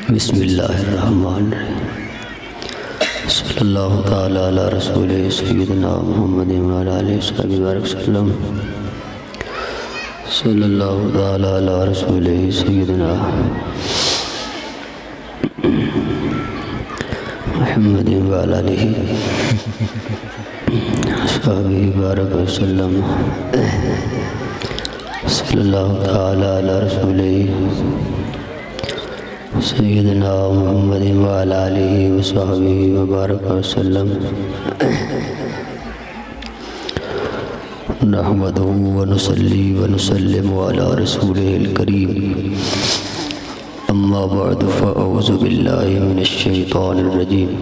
بسم اللہ الرحمن الرحیم صلی اللہ تعالی علی رسول سیدنا محمد وعلی آلہ وصحبہ وسلم صلی اللہ تعالی علی رسول سیدنا محمد وعلی آلہ وصحبہ وسلم صلی اللہ تعالی علی رسول سیدنا محمد وعلی آلہ وصحبہ وسلم نحمدہ ونصلی ونسلم علی رسولہ الکریم اما بعد فاعوذ باللہ من الشیطان الرجیم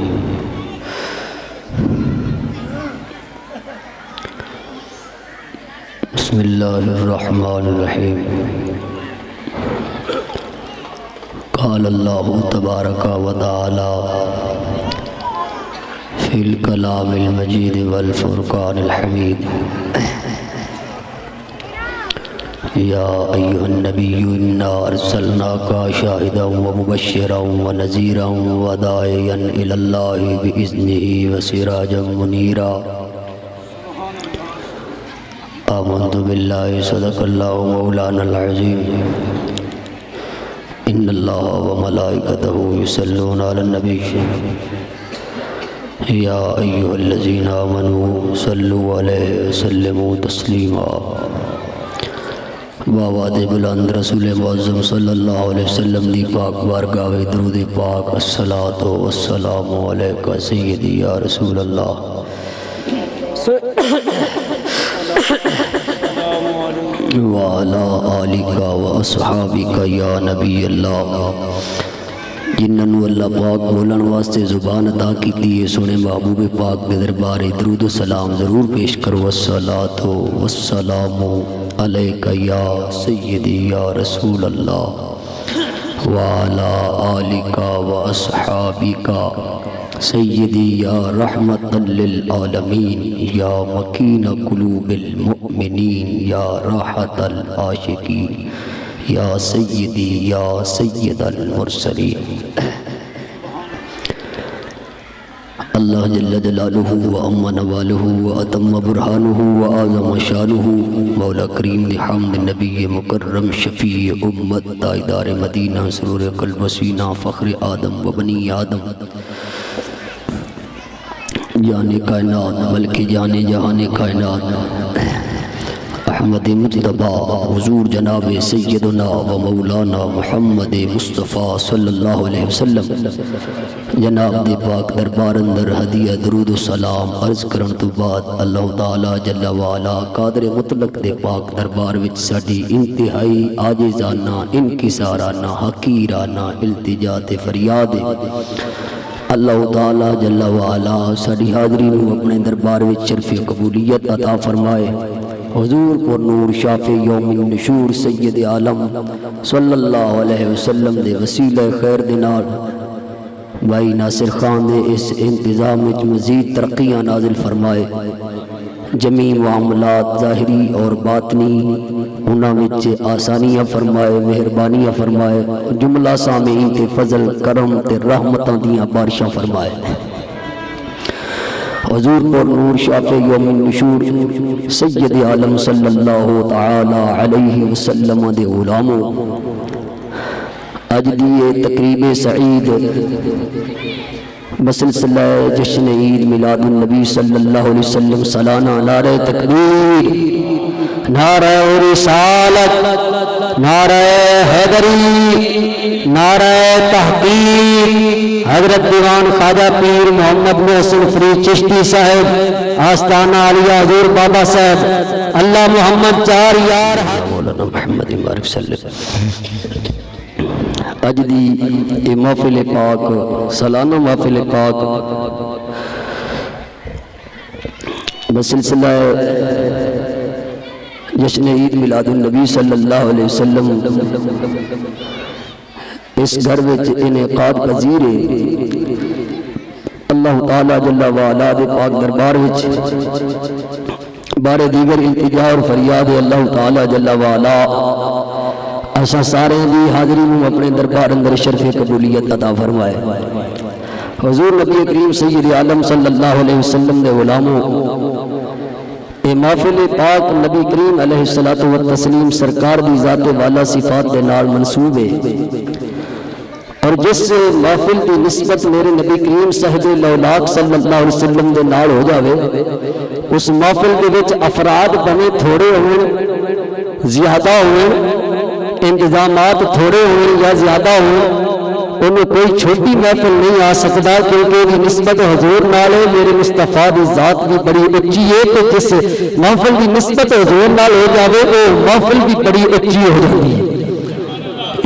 بسم اللہ الرحمن الرحیم قال اللہ تبارک و تعالی فی الکلام المجید والفرقان الحمید یا ایہا النبی انا ارسلناک شاہدا ومبشرا ونذیرا وداعیا الی اللہ باذنہ وسراجا منیرا آمنت باللہ صدق اللہ مولانا العظیم ان اللہ وملائکتہ یصلون علی النبی یا ایہا الذین آمنوا صلوا علیہ وسلموا تسلیما بآواد بلند رسول معظم صلی اللہ علیہ وسلم دی پاک بارگاہ درود پاک الصلاۃ والسلام علیک سیدی یا رسول اللہ وعلا آلک واصحابک یا نبی اللہ جنہوں اللہ پاک بولن واسطے زبان عطا کی دیئے سونے محبوب پاک دے دربار درود و سلام ضرور پیش کرو الصلاۃ والسلام علیک یا سیدی یا رسول اللہ وعلا آلک واصحابک سیدی یا رحمت للعالمین یا مکین قلوب المؤمنین یا راحت العاشقین یا سیدی یا سید المرسلین اللہ جل جلالہ وعم نوالہ واتم برہانہ وآظم شانہ مولا کریم دی حمد نبی مکرم شفیع امت تاجدار مدینہ سرور قلب وسینہ فخر آدم و بنی آدم جانے کائنات بلکہ جانے جہان کائنات احمد مجتبی حضور جناب سیدنا و مولانا محمد مصطفیٰ صلی اللہ علیہ وسلم جناب دے پاک دربار اندر ہدیہ درود و سلام عرض کرن تو بعد اللہ تعالی جل وعلا قادر مطلق دے پاک دربار وچ ساڈی انتہائی عاجزانہ انکسارانہ حقیرانہ التجا تے فریاد اللہ تعالی جل وعلا ساڈی حاضری نو اپنے دربار وچ شرف قبولیت عطا فرمائے حضور پر نور شافع یوم النشور سید عالم صلی اللہ علیہ وسلم دے وسیلہ خیر دینار بھائی ناصر خان دے اس انتظام وچ مزید ترقیاں نازل فرمائے جمیع معاملات ظاہری اور باطنی انہاں وچ آسانیاں فرمائے مہربانیاں فرمائے جملہ سامعین تے فضل کرم تے رحمتاں دیاں بارشاں فرمائے حضور پر نور شافع یوم النشور سید عالم صلی اللہ تعالی علیہ وسلم دے غلاموں اج دیئے تقریب سعید بسلسلہ جشن عید میلاد النبی صلی اللہ علیہ وسلم سالانہ نعرہ تکبیر نعرہ رسالت نعرہ حیدری نعرہ تحقیق حضرت دیوان خواجہ پیر محمد محسن فرید چشتی صاحب آستانہ علیہ حضور بابا صاحب اللہ محمد چار یار مولانا محمد مبارک صلی اللہ اج دی محفل پاک سالانہ محفل پاک بسلسلہ جشن عید میلاد النبی صلی اللہ علیہ وسلم اس گھر وچ انعقاد پذیر ہے اللہ تعالی جل وعلا دے پاک دربار وچ بارے دیگر التجا اور فریاد اللہ تعالی جل وعلا ایسا سارے دی حاضری میں اپنے دربار اندر شرف قبولیت عطا فرمائے۔ حضور نبی کریم سید عالم صلی اللہ علیہ وسلم دے غلاموں، اے محفل پاک نبی کریم علیہ الصلوۃ والتسلیم سرکار دی ذات والا صفات دے نال منسوب ہے، اور جس محفل دی نسبت میرے نبی کریم صاحب لولاک صلی اللہ علیہ وسلم دے نال ہو جاوے، اس محفل دے وچ افراد بنے تھوڑے ہون زیادہ ہون، انتظامات تھوڑے ہون یا زیادہ ہون، انہوں کوئی چھوٹی محفل نہیں آ سکتا، کیونکہ بھی نسبت حضور نال ہے۔ میرے مصطفیٰ دی ذات بھی بڑی اچھی ہے، کہ جس محفل دی نسبت حضور نال ہو جاوے وہ محفل بھی بڑی اچھی ہو جاتی ہے۔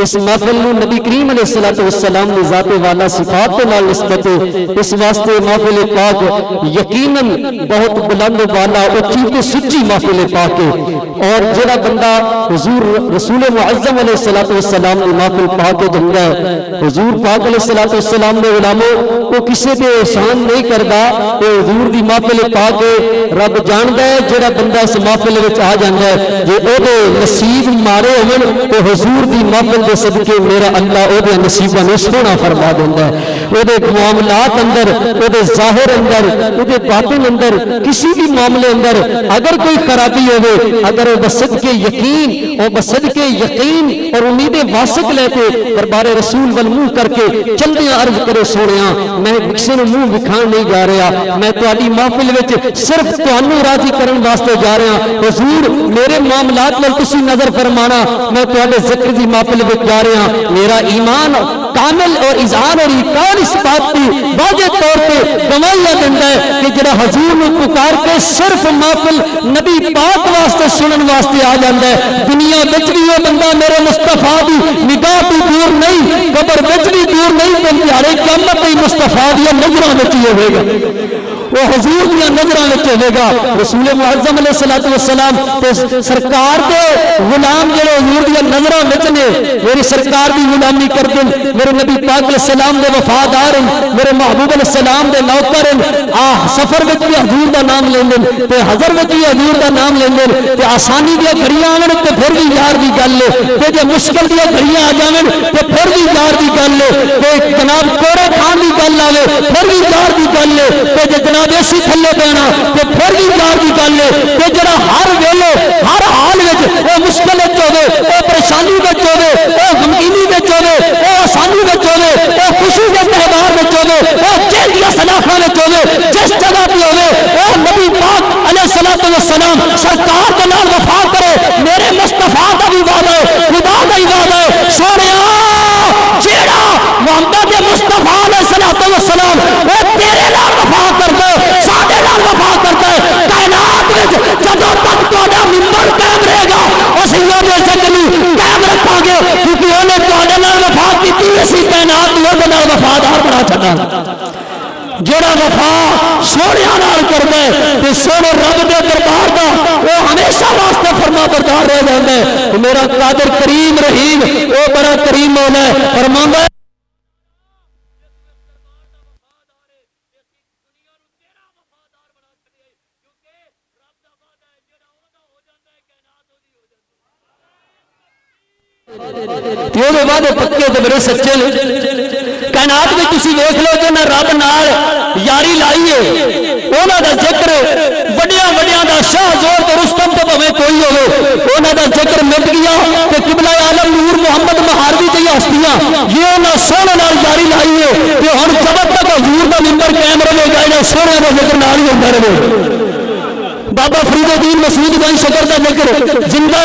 اس محفل میں نبی کریم علیہ السلام نے ذات والا صفات کے نال نسبت ہے، اس واسطے محفل پاک یقیناً بہت بلند والا اچھی تے سچی محفل پاک ہے۔ اور جڑا بندہ حضور رسول معظم علیہ السلام نے محفل پاک جنگا ہے، حضور پاک علیہ السلام نے علماء وہ کسی پہ احسان نہیں کرتا، کہ حضور دی محفل پاک رب جاندا ہے۔ جڑا بندہ اس محفل وچ آ جاندا ہے، جے او دے نصیب مارے ہون تے حضور دی محفل دے صدقے میرا اللہ او دے نصیباں نوں سونا فرما دیندا ہے۔ او دے معاملات اندر، او دے ظاہر اندر، او دے باطن اندر، کسی بھی معاملے اندر اگر کوئی خرابی ہوے، اگر او بصدقے یقین، او بصدقے یقین اور امید واسق لے کے دربار رسول ول منہ کر کے چلدے عرض کرے سونیا میں کسی نوں منہ وکھان نہیں جا رہا، میں تہاڈی محفل وچ صرف تہانوں راضی کرن واسطے جا رہا، حضور میرے معاملات ول تسی نظر فرمانا، میں تہاڈے ذکر دی محفل وچ جا رہا، میرا ایمان کامل اور اذعان اور ایقان اس بات کی واضح طور پہ گواہیاں دیندا ہے کہ جڑا حضور نوں پکار کے صرف محفل نبی پاک واسطے سنن واسطے آ جاندا ہے، دنیا وچ بھی وہ بندہ میرے مصطفیٰ دی نگاہ تو دور نہیں، قبر وچ بھی دور نہیں، تے دیہاڑے قیامت تے مصطفیٰ دی نظراں وچ ہی ہوے گا، وہ حضور دی نظراں وچ ہوے گا۔ رسول معظم علیہ السلام تے سرکار دے غلام جڑے حضور دی نظراں وچ نے، میری سرکار دی غلامی کردے، میرے نبی پاک علیہ السلام دے وفادار ہیں، میرے محبوب علیہ السلام دے نوکر ہیں، سفر وچ بھی حضور دا نام لیندے تے حضر وچ بھی حضور دا نام لیندے تے آسانی دی گھڑیاں آون تے پھر بھی یار دی گل ہے، تے جے مشکل دی گھڑیاں آ جاون تے پھر بھی یار دی گل ہے، تے جناب کوڑے کھان دی گل آوے پھر بھی یار دی گل ہے، تے جے جناب اسی تھلے پینا تے پھر بھی یار دی گل ہے، تے جڑا ہر ویلے ہر حال وچ او مشکل وچ ہوے، او پریشانی وچ ہوے، او غمگینی وچ ہوے، او آسانی وچ ہوے، او خوشی دے تہوار وچ ہوے، او چہریاں سلاخاں وچ ہوے، جس جگہ تے ہوے او نبی پاک علیہ السلام سرکار دے نال وفا کرے۔ میرے مصطفیٰ دا بھی وعدہ ہے، خدا دا ہی وعدہ ہے، سونیا جیڑا محمد مصطفیٰ علیہ السلام وہ تیرے نال وفا کردا ہے، ساڈے نال وفا کردا ہے، کائنات وچ جدوں تک تہاڈا منبر قائم رہے گا اسی دے ذکر قائم رکھاں گے، کیونکہ اونے تہاڈے نال وفا کیتی، اسی کائنات نوں دے نال وفادار بنا چھڈاں۔ جڑا وفا سونیا نال کردا ہے تے سونے رب دے دربار دا وہ ہمیشہ واسطے فرما بردار رہ جاندا ہے۔ میرا قادر کریم رحیم وہ بڑا کریم مولا ہے، فرماندا ہے یہ وعدے پکے تے بڑے سچے نے۔ کائنات میں تسی دیکھ لو جنہاں رب نال یاری لائی ہے، انہاں دا ذکر وڈیاں وڈیاں دا شاہ زور تے رستم تے بھویں کوئی ہوے، انہاں دا ذکر مٹ گیا تے قبلہ عالم نور محمد مہاروی تے ہستیاں یہ انہاں سونے نال یاری لائی ہے تے ہن جب تک حضور دا منبر قائم رہے گا انہاں سونے دا ذکر نال ہی ہوندا رہے۔ بابا فرید الدین مسعود گنج شکر دا ذکر زندہ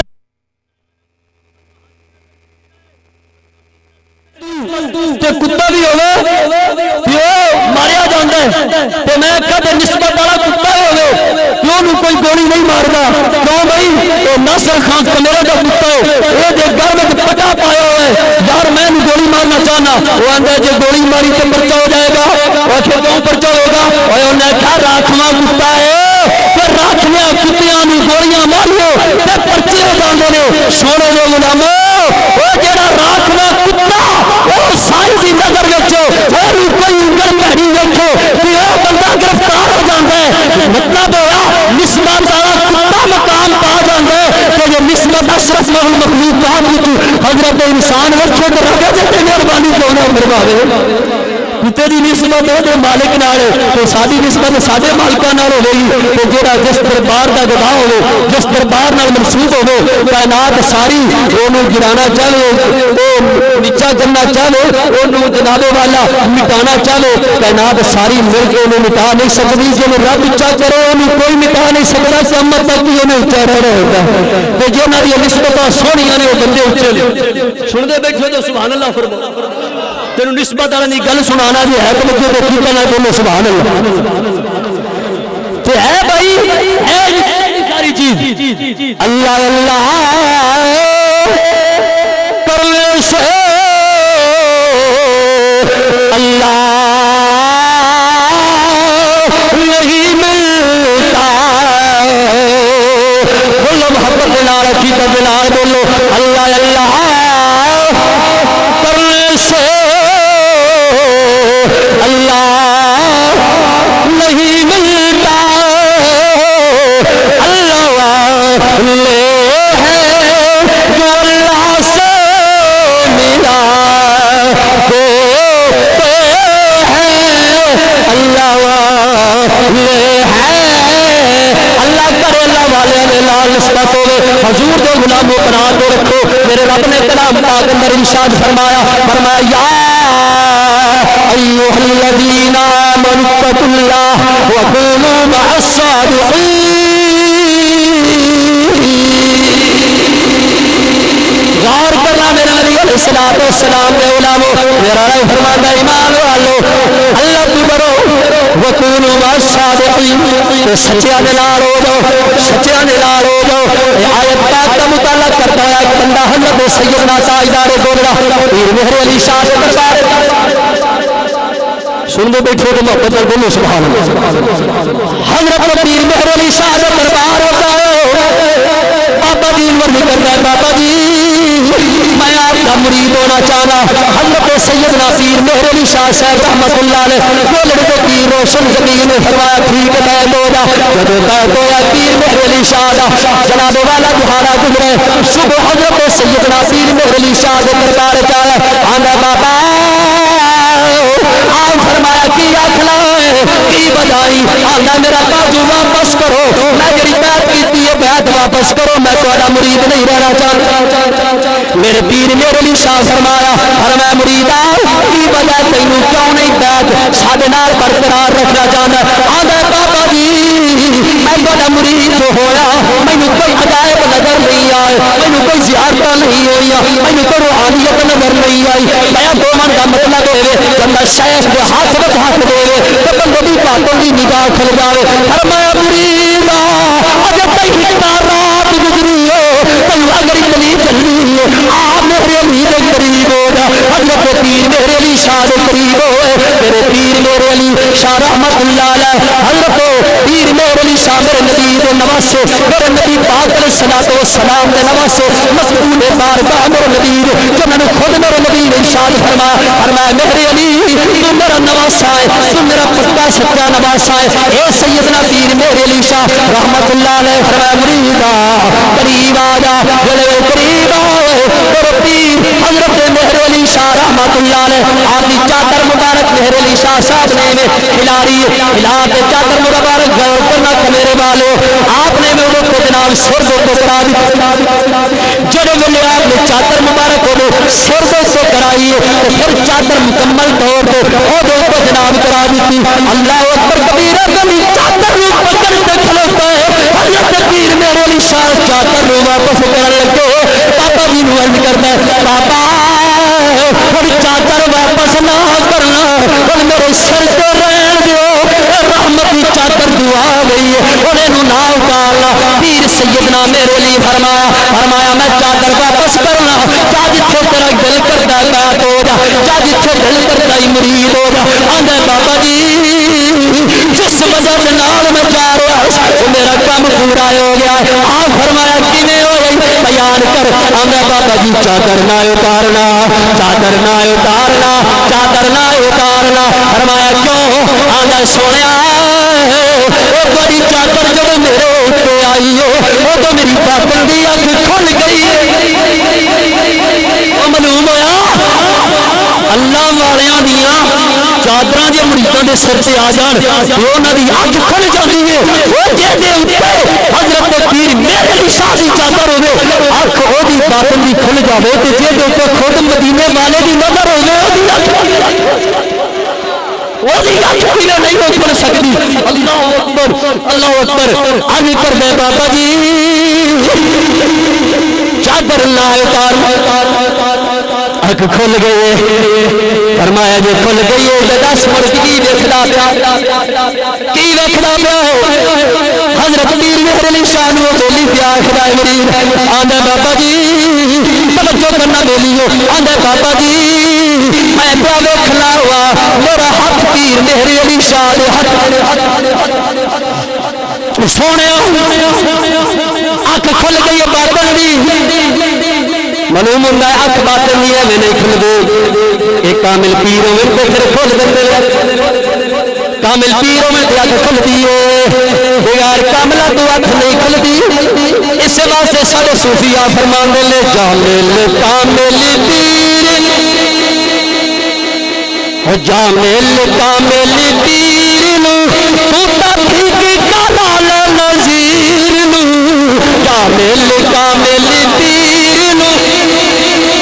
تے کتا بھی ہوے پیو ماریا جاندا ہے تے میں کدے نسبت والا کتا ہوے پیو نوں کوئی گولی نہیں ماردا، کیوں بھائی اے ناصر خان کمیرے دا کتا ہے، اے دے گھر وچ پٹا پایا ہوا ہے، یار میں نوں گولی مارنا چاہنا، وہ آندا جے گولی ماری تے پرچہ ہو جائے گا، اور کیوں پرچہ ہوگا، اوے انہاں کہا راکھواں کتا ہے تے راکھویاں کتیاں نوں گولیاں ماریو تے پرچے ہو جاندے نے۔ سونے دے غلامو او جڑا راکھواں کتا او سائیں دی نظر وچ اور کوئی انگل کہڑی ویکھو کہ او بندہ گرفتار ہو جاندا ہے، مطلب ہویا نسبت والا کتا مقام پا جاندا ہے کہ جو نسبت اشرف المخلوقات وچ حضرت نسبت انسان رکھے تو رکھے جاتے مہربانی کیوں نہ فرماوے کتے دی نسبت ہے مالک نال تے ساری نسبت ساڈے مالکاں نال ہوئی تے جڑا جس دربار دا گواہ ہوے جس دربار نال منسوب ہوے کائنات ساری اونوں گرانا چاہے او نیچا کرنا چاہے اونوں جناب والا مٹانا چاہے کائنات ساری مل کے اونوں مٹا نہیں سکدی جے رب اچا کرے اونوں کوئی مٹا نہیں سکدا قیامت تک ہی اونوں اچا رہے گا تے جنہاں دی نسبتاں سونیاں نے او بندے اچے نے سنتے بیٹھے تو سبحان اللہ فرماؤ تینو نسبت والی گل سنانا جی ہے تو مجھے دیکھی کرنا تینو سبحان اللہ تے ہے بھائی ہے ساری چیز اللہ اللہ کرنے سے اللہ نہیں ملتا بولو محبت نال عقیدت نال بولو اللہ اللہ کرنے سے اللہ نہیں ملتا اللہ لے ہے جو اللہ سے ملا دیتے ہیں اللہ لے ہے اللہ کرے اللہ والے نے لال نسبت ہوئے حضور دے غلاموں بنا کے رکھو میرے رب نے کلام پاک اندر ارشاد فرمایا یا ایھا الذین آمنوا اتقوا اللہ وکونوا مع الصادقین غور کرنا میرا نبی علیہ الصلوۃ والسلام کے علماء میرا رب فرماتا ہے ایمان والو اللہ تو ڈرو وکونوا مع الصادقین سچیاں دے نال ہو جاؤ سچیاں دے نال ہو جاؤ یہ آیت پاک کا مطالعہ کرتا ہے ایک بندہ حضرت سیدنا تاجدار گولڑا پیر مہر علی شاہ کے دربار سن دے بیٹھے تو محبت کر بولو سبحان اللہ حضرت پیر مہر علی شاہ کا دربار ہوتا ہے بابا جی عمر کرتا ہے بابا جی میں آپ کا مرید ہونا چاہنا حضرت سیدنا پیر مہر علی شاہ صاحب رحمت اللہ علیہ گولڑے کو پیر روشن زمین نے فرمایا ٹھیک ہے بیعت ہو جا جب بیعت ہوا پیر مہر علی شاہ دا جناب والا دہاڑا گزرے صبح حضرت سیدنا پیر مہر علی شاہ کے دربار چاہے آندا بابا آپ فرمایا کی آخلا کی بدائی آندا میرا بازو واپس کرو میں جڑی بیعت کیتی ہے بیعت واپس کرو میں تہاڈا مرید نہیں رہنا چاہتا میرے پیر مہر علی شاہ فرمایا میں مریدا کی وجہ تینوں کیوں نہیں بیعت ساڈے نال برقرار رکھنا چاہندا آندا بابا جی میں تہاڈا مرید ہویا مینوں کوئی عجائب نظر نہیں آئے مینوں کوئی زیارتاں نہیں ہوئیاں مینوں کوئی روحانیت نظر نہیں آئی میں دو من کا مطلب ہوے بندہ شیخ دے ہاتھ وچ ہاتھ دے تے بندے دی باتوں دی نگاہ کھل جاوے فرمایا مریدا اجے تئی رات گزری ہو تینوں اگر اتنی چلی ہے آپ میرے علی دے قریب ہو جا حضرت پیر میرے علی شاہ دے قریب ہوئے میرے پیر میرے علی شاہ رحمت اللہ علیہ حضرت پیر میرے علی شاہ میرے نبی دے نواسے میرے نبی پاک علیہ الصلوۃ والسلام دے نواسے مسئول بارگاہ میرے نبی جنہوں نے خود میرے نبی نے ارشاد فرمایا میرے علی تو میرا نواسا ہے تو میرا پکا سچا نواسا ہے اے سیدنا پیر میرے علی شاہ رحمت اللہ علیہ فرمایا مریدا قریب آ جا جلے قریب آئے میرے پیر حضرت مہر علی شاہ رحمت اللہ علیہ آپ کی چادر مبارک مہر علی شاہ صاحب نے کھلا رہی ہے کھلا کے چادر مبارک غور کرنا میرے والو آپ نے میرے کو جناب سر کو کرا دی جڑے ویلے آپ نے چادر مبارک کو سر کو کرائی تو پھر چادر مکمل طور پہ وہ کو جناب کرا دی اللہ اکبر کبیرہ کبھی چادر کو پکڑ کے کھلوتا ہے حضرت پیر میرے علی شاہ چادر کو واپس کرنے لگے پاپا جی نو عرض کرتا ہے پاپا اور چادر واپس نہ کرنا اور میرے سر کو رہن دیو رحمت کی چادر دعا گئی ہے اور انہوں نہ اتارنا پیر سیدنا میرے لیے فرمایا میں چادر واپس کرنا جا جتھے تیرا دل کرتا ہے بیعت ہو جا جا جتھے دل کرتا ہے مرید ہو جا آندا بابا جی جس وجہ سے نال میں جا رہا وہ میرا کام پورا ہو گیا ہے آپ فرمایا کیویں ہوئی بیان کر آندا بابا جی چادر نہ اتارنا چادر نہ اتارنا چادر نہ اتارنا فرمایا کیوں آندا سونیا وہ بڑی چادر جب میرے اوپر آئی ہو وہ تو میری باطن دی اکھ کھل گئی اللہ والیاں دیاں چادراں جے مریداں دے سر تے آ جان تے انہاں دی اکھ کھل جاندی ہے او جے دے اوپر حضرت پیر میرے علی شاہ دی چادر ہوے اکھ او دی باطن دی کھل جاوے تے جے دے اوپر خود مدینے والے دی نظر ہوے او دی اکھ پیلا نہیں ہو کھل سکتی اللہ اکبر علی پر دے بابا جی چادر لائے اکھ کھل گئے فرمایا جے کھل گئی ہے دس مڑ کی دیکھدا پیا حضرت پیر میرے علی شاہ نو بولی پیا خدا مرید آندا بابا جی توجہ کرنا بولیو آندا بابا جی میں پیا ویکھنا ہوا میرا ہاتھ پیر میرے علی شاہ دے ہاتھ سونے اکھ کھل گئی ہے باطن دی معلوم ہوتا ہے اکھ باطن نہیں ہے میں نہیں کھل دے ایک کامل پیر ہوئے تو پھر کھل دے کامل پیر ہوئے تو اکھ کھل دیئے بغیر کاملہ تو اکھ نہیں کھل دی اس واسطے سارے صوفیاء فرمان دے لے جامل کامل پیر جامل کامل پیر نو تو ٹھیک کلال نظیر نو جامل کامل پیر نو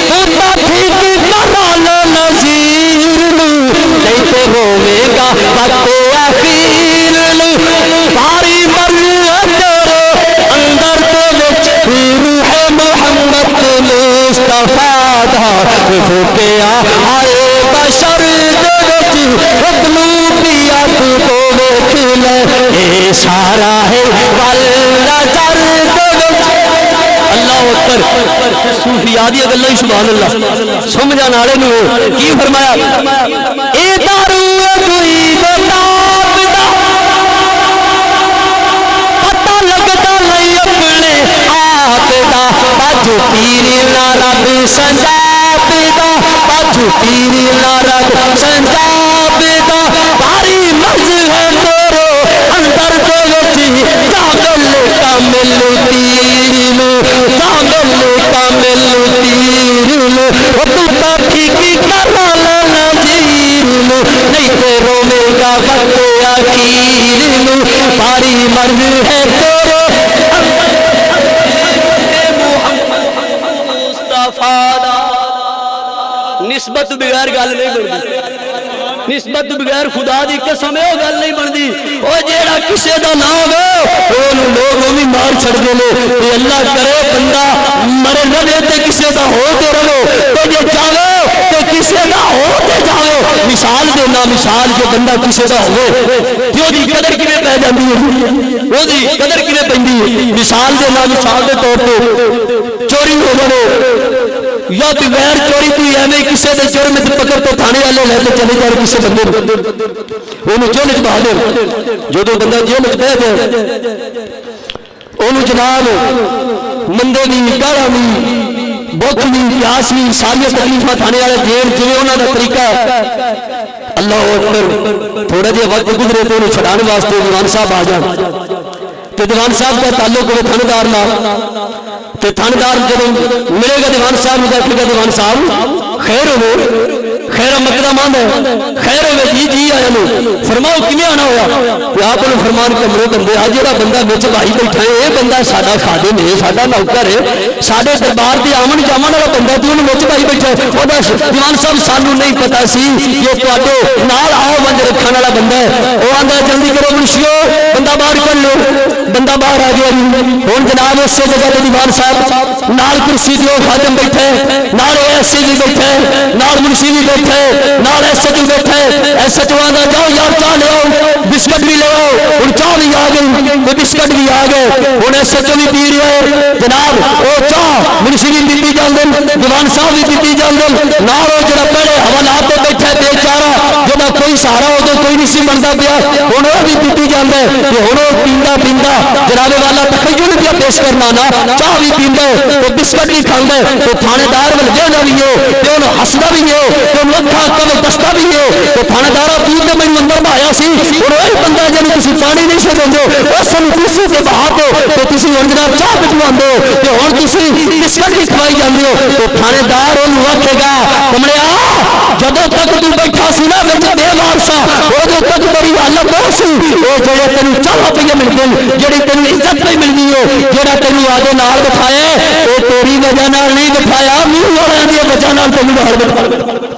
تو ٹھیک کلال نظیر نو نہیں تو روے گا وقت اخیر نو باری مرد اندر تو وچ روح محمد مصطفیٰ دا فوکیا آئے بشر سارا ہے اللہ اکبر صوفیاء دی گلاں سبحان اللہ سمجھن والے نو کی فرمایا اے دارو کوئی بتاب دا پتہ لگدا نہیں اپنے آپ دا باجو پیر لا رب سنجاب دا باجو پیر لا رب سنجاب دا بھاری مرض ہے تیرے اندر تو وچ کامل کامل پیر کامل پیر او تو ٹھیک کلال نظیر نہیں تے روے گا وقت اخیر بھاری مرض ہے تیرے نسبت بغیر گل نہیں بنتی نسبت بغیر خدا دی قسم ہے گل نہیں بنتی او جیڑا کسے دا نہ ہوے اونوں لوگ بھی مار چھڑ دے لے تے اللہ کرے بندہ مرے رہے تے کسے دا ہو تے رہو تے جے جاوے تے کسے دا ہو تے جاوے مثال دینا مثال جو بندہ کسے دا ہوے جو دی قدر کیویں پہ جاندی ہے او دی قدر کیویں پیندی ہے مثال دینا مثال دے طور تے چوری ہو جائے یا بغیر چوری تو ایویں کسی دے جرم تے پکڑ تو تھانے والے لے کے چلے جان کسی بندے اونوں جیل وچ پا دے جدوں بندہ جیل وچ بیٹھ جائے اونوں جناب مندے دی گالاں دی بھوک دی پیاس دی ساری تکلیفاں تھانے والے دین جویں انہاں دا طریقہ اللہ اکبر تھوڑا جہا وقت گزرے تو انہوں چھڑانے واسطے دیوان صاحب آ جان تو دیوان صاحب کا تعلق ہوئے تھاندار نہ تو تھاندار جب ملے گا دیوان صاحب دیکھے گا دیوان صاحب خیر ہو خیر مقدم آن ہے خیر ہوئے جی آیا نو فرماؤ کیویں آنا ہوا کہ آپ نے فرمان کے امرو بندے آج جڑا بندہ وچ بھائی بیٹھا ہے یہ بندہ ساڈا خادم ہے ساڈا نوکر ہے ساڈے دربار دے آمن جاون والا بندہ تے انہوں وچ بھائی بیٹھا ہے او دس دیوان صاحب سانوں نہیں پتہ سی یہ تواڈے نال آؤ ونج رکھن والا بندہ ہے او آندا جلدی کرو منشیو بندہ باہر کر لو بندہ باہر آ گیا ہن جناب اس جگہ تے دیوان صاحب نال کرسی تے خادم بیٹھا ہے نال ایس بھی بیٹھا ہے نال منشی بھی بیٹھا ہے نال ایس ایچ بیٹھا ہے ایس ایچ آندا جاؤ یار چاہ لے آؤ بسکٹ بھی لے آؤ ہن چاہ بھی آ گئی تے بسکٹ بھی آ گئے ہن ایس ایچ بھی پی رہا ہے جناب او چاہ منشی بھی پیتی جاندے دیوان صاحب بھی پیتی جاندے نال او جڑا پڑے حوالات تے بیٹھا ہے بیچارہ جدا کوئی سہارا ہو تو کوئی نہیں سی بندا پیا ہن او بھی پیتی جاندا ہے تے ہن او پیندا پیندا جناب والا تخیل بھی پیش کرنا نا چاہ بھی پیندا ہے تو بسکٹ بھی کھاندا ہے تو تھانے دار ول ویکھدا بھی ہے تے اونوں ہسدا بھی ہے تے اونوں اکھاں کل دسدا بھی ہے تو تھانے دارا تو تے مینوں اندر بھایا سی ہن اوہی بندہ جن تسی پانی نہیں سے دیندے اس نوں تسی تے بہاتے تے تسی ہن جناب چاہ پچواندے ہو تے ہن تسی بسکٹ بھی کھوائی جاندے ہو تو تھانے دار اونوں آکھے گا کمڑیا جدوں تک تو بیٹھا سی نا وچ بے وارسا اودوں تک میری حالت وہ سی او جڑے تینوں چاہ پہ ملدے جڑی تینوں عزت پہ ملدی ہے جڑا تینوں آدے نال بٹھایا او تیری وجہ نال نہیں بٹھایا منہ والوں دی وجہ نال تینوں نال بٹھایا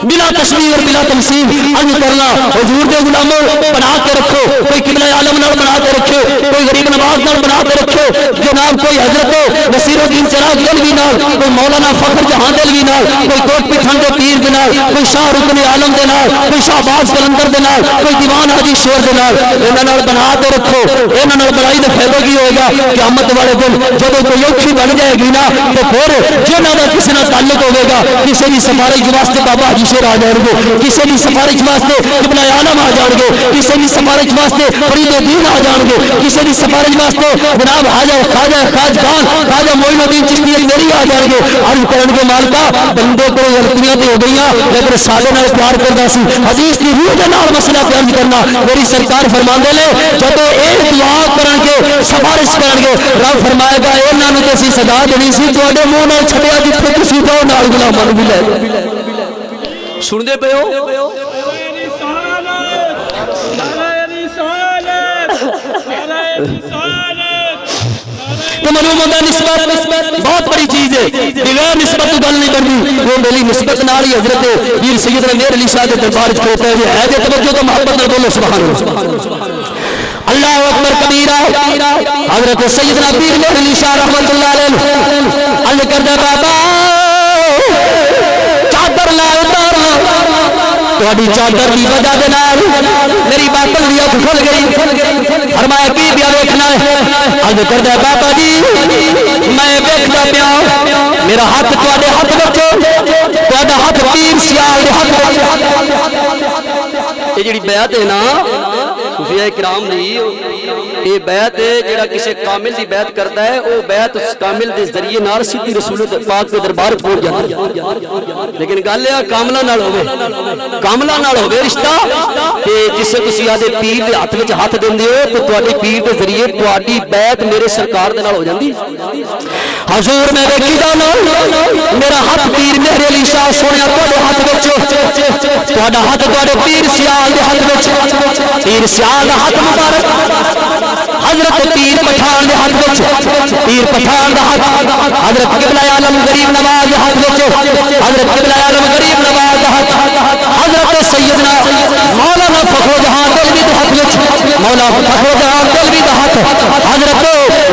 بلا تصویر بلا تمثیل عرض کرنا حضور دے غلاموں بنا کے رکھو کوئی قبلہ عالم نال بنا کے رکھو کوئی غریب نواز نال بنا کے رکھو جناب کوئی حضرت نصیر الدین چراغ دلوی نال کوئی مولانا فخر جہاں دلوی نال کوئی کوٹ پٹھان دے پیر دے نال کوئی شاہ رکن عالم دے نال کوئی شہباز کلندر دے نال کوئی دیوان حاجی شیر دے نال انہاں نال بنا کے رکھو انہاں نال بڑائی دا فائدہ کی ہوئے گا قیامت والے دن جدوں کوئی اوکھی بن جائے گی نا تو پھر جنہاں دا کسی نال تعلق ہوے گا کسی دی سفارش واسطے بابا حاجی شیر آ جائیں گے کسی بھی سفارش واسطے قبلہ عالم آ جان گے کسی بھی سفارش واسطے فرید الدین آ جان گے کسی بھی سفارش واسطے جناب خواجہ خان خواجہ معین الدین چشتی میری آ جان گے عرض کرن کے مالکا بندے کو غلطیاں تے ہو گئیاں لیکن سادے نال پیار کردا سی حدیث دی روح دے نال مسئلہ بیان کرنا میری سرکار فرماندے نے جدوں اے دعا کرن کے سفارش کرن گے رب فرمائے گا انہاں نوں تے اسی صدا دینی سی تواڈے منہ نال چھڈیا جتھے تسی تو نال غلاماں نوں بھی لے سن دے پے ہو تو معلوم ہوتا ہے نسبت بہت بڑی چیز ہے بغیر نسبت تو گل نہیں بنتی وہ میری نسبت نال ہی حضرت پیر سیدنا میر علی شاہ کے دربار وچ کھڑوتا ہے ہے جے توجہ تو محبت نال بولو سبحان اللہ اکبر کبیرہ حضرت سیدنا پیر میر علی شاہ رحمۃ اللہ علیہ عرض کردا بابا چادر لا اتارا تہاڈی چادر دی وجہ دے نال میری باطل دی اکھ کھل گئی فرمایا کی پیا ویکھنا ہے عرض کردا بابا جی میں ویکھدا پیا میرا ہاتھ تہاڈے ہاتھ وچ تہاڈا ہاتھ پیر سیال دے ہاتھ وچ یہ جڑی بیعت ہے نا صوفیاء کرام دی یہ بیعت ہے جڑا کسی کامل دی بیعت کرتا ہے وہ بیعت اس کامل دے ذریعے نال سیدھی رسول پاک دے دربار پہنچ جاتی ہے لیکن گل ہے کاملا نال ہوے رشتہ کہ جسے تسی آدے پیر دے ہاتھ وچ ہاتھ دیندے ہو تو تواڈے پیر دے ذریعے تواڈی بیعت میرے سرکار دے نال ہو جاندی حضور میں ویکھی جانا میرا ہاتھ پیر مہر علی شاہ سونیا تواڈے ہاتھ وچ تواڈا ہاتھ تواڈے پیر سیال دے ہاتھ وچ پیر سیال دا ہاتھ مبارک حضرت پیر پٹھان دے ہاتھ وچ پیر پٹھان دا ہاتھ حضرت قبلہ عالم غریب نواز دے ہاتھ وچ حضرت قبلہ عالم غریب نواز دا ہاتھ حضرت سیدنا مولانا فخر جہاں دلوی دے ہاتھ وچ مولانا فخر جہاں دلوی دا ہاتھ حضرت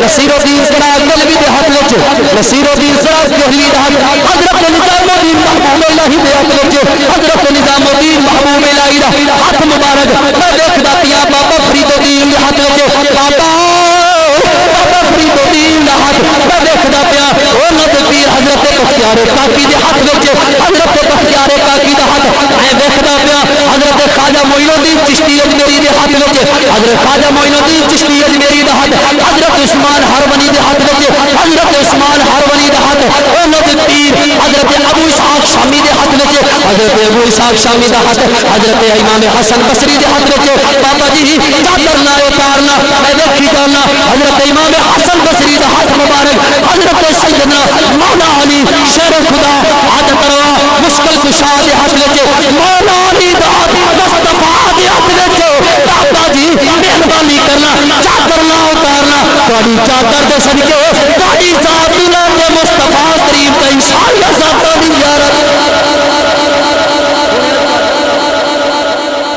نصیر الدین چراغ دلوی دے ہاتھ وچ نصیر الدین چراغ دلوی دے ہاتھ حضرت نظام الدین محبوب الہی دے ہاتھ وچ حضرت نظام الدین محبوب الہی دا ہاتھ مبارک میں دیکھدا پیا بابا فرید الدین دے ہاتھ وچ بابا فرید الدین دا ہاتھ میں دیکھدا پیا انہاں دے پیر حضرت بختیار کاکی دے ہاتھ وچ حضرت بختیار کاکی دا ہاتھ میں دیکھدا پیا حضرت خواجہ معین الدین چشتی اجمیری دے ہاتھ وچ حضرت خواجہ معین الدین چشتی اجمیری دا ہاتھ حضرت عثمان ہرولی دے ہاتھ وچ حضرت عثمان ہرولی دا ہاتھ انہاں دے پیر حضرت ابو اسحاق شامی دے ہاتھ وچ حضرت ابو اسحاق شامی دا ہاتھ حضرت امام حسن بصری دے ہاتھ وچ بابا جی چادر نہ اتارنا میں دیکھی جانا حضرت امام حسن بصری دا ہاتھ مبارک حضرت سیدنا مولا علی شیر خدا عادت کروا مشکل کشا دے ہاتھ وچ مولا علی دا مصطفیٰ دے ہاتھ وچ بابا جی مہربانی کرنا چادر نہ اتارنا تہاڈی چادر دے صدقے تہاڈی ذات نال تے مصطفیٰ کریم تے ساری ذاتاں دی زیارت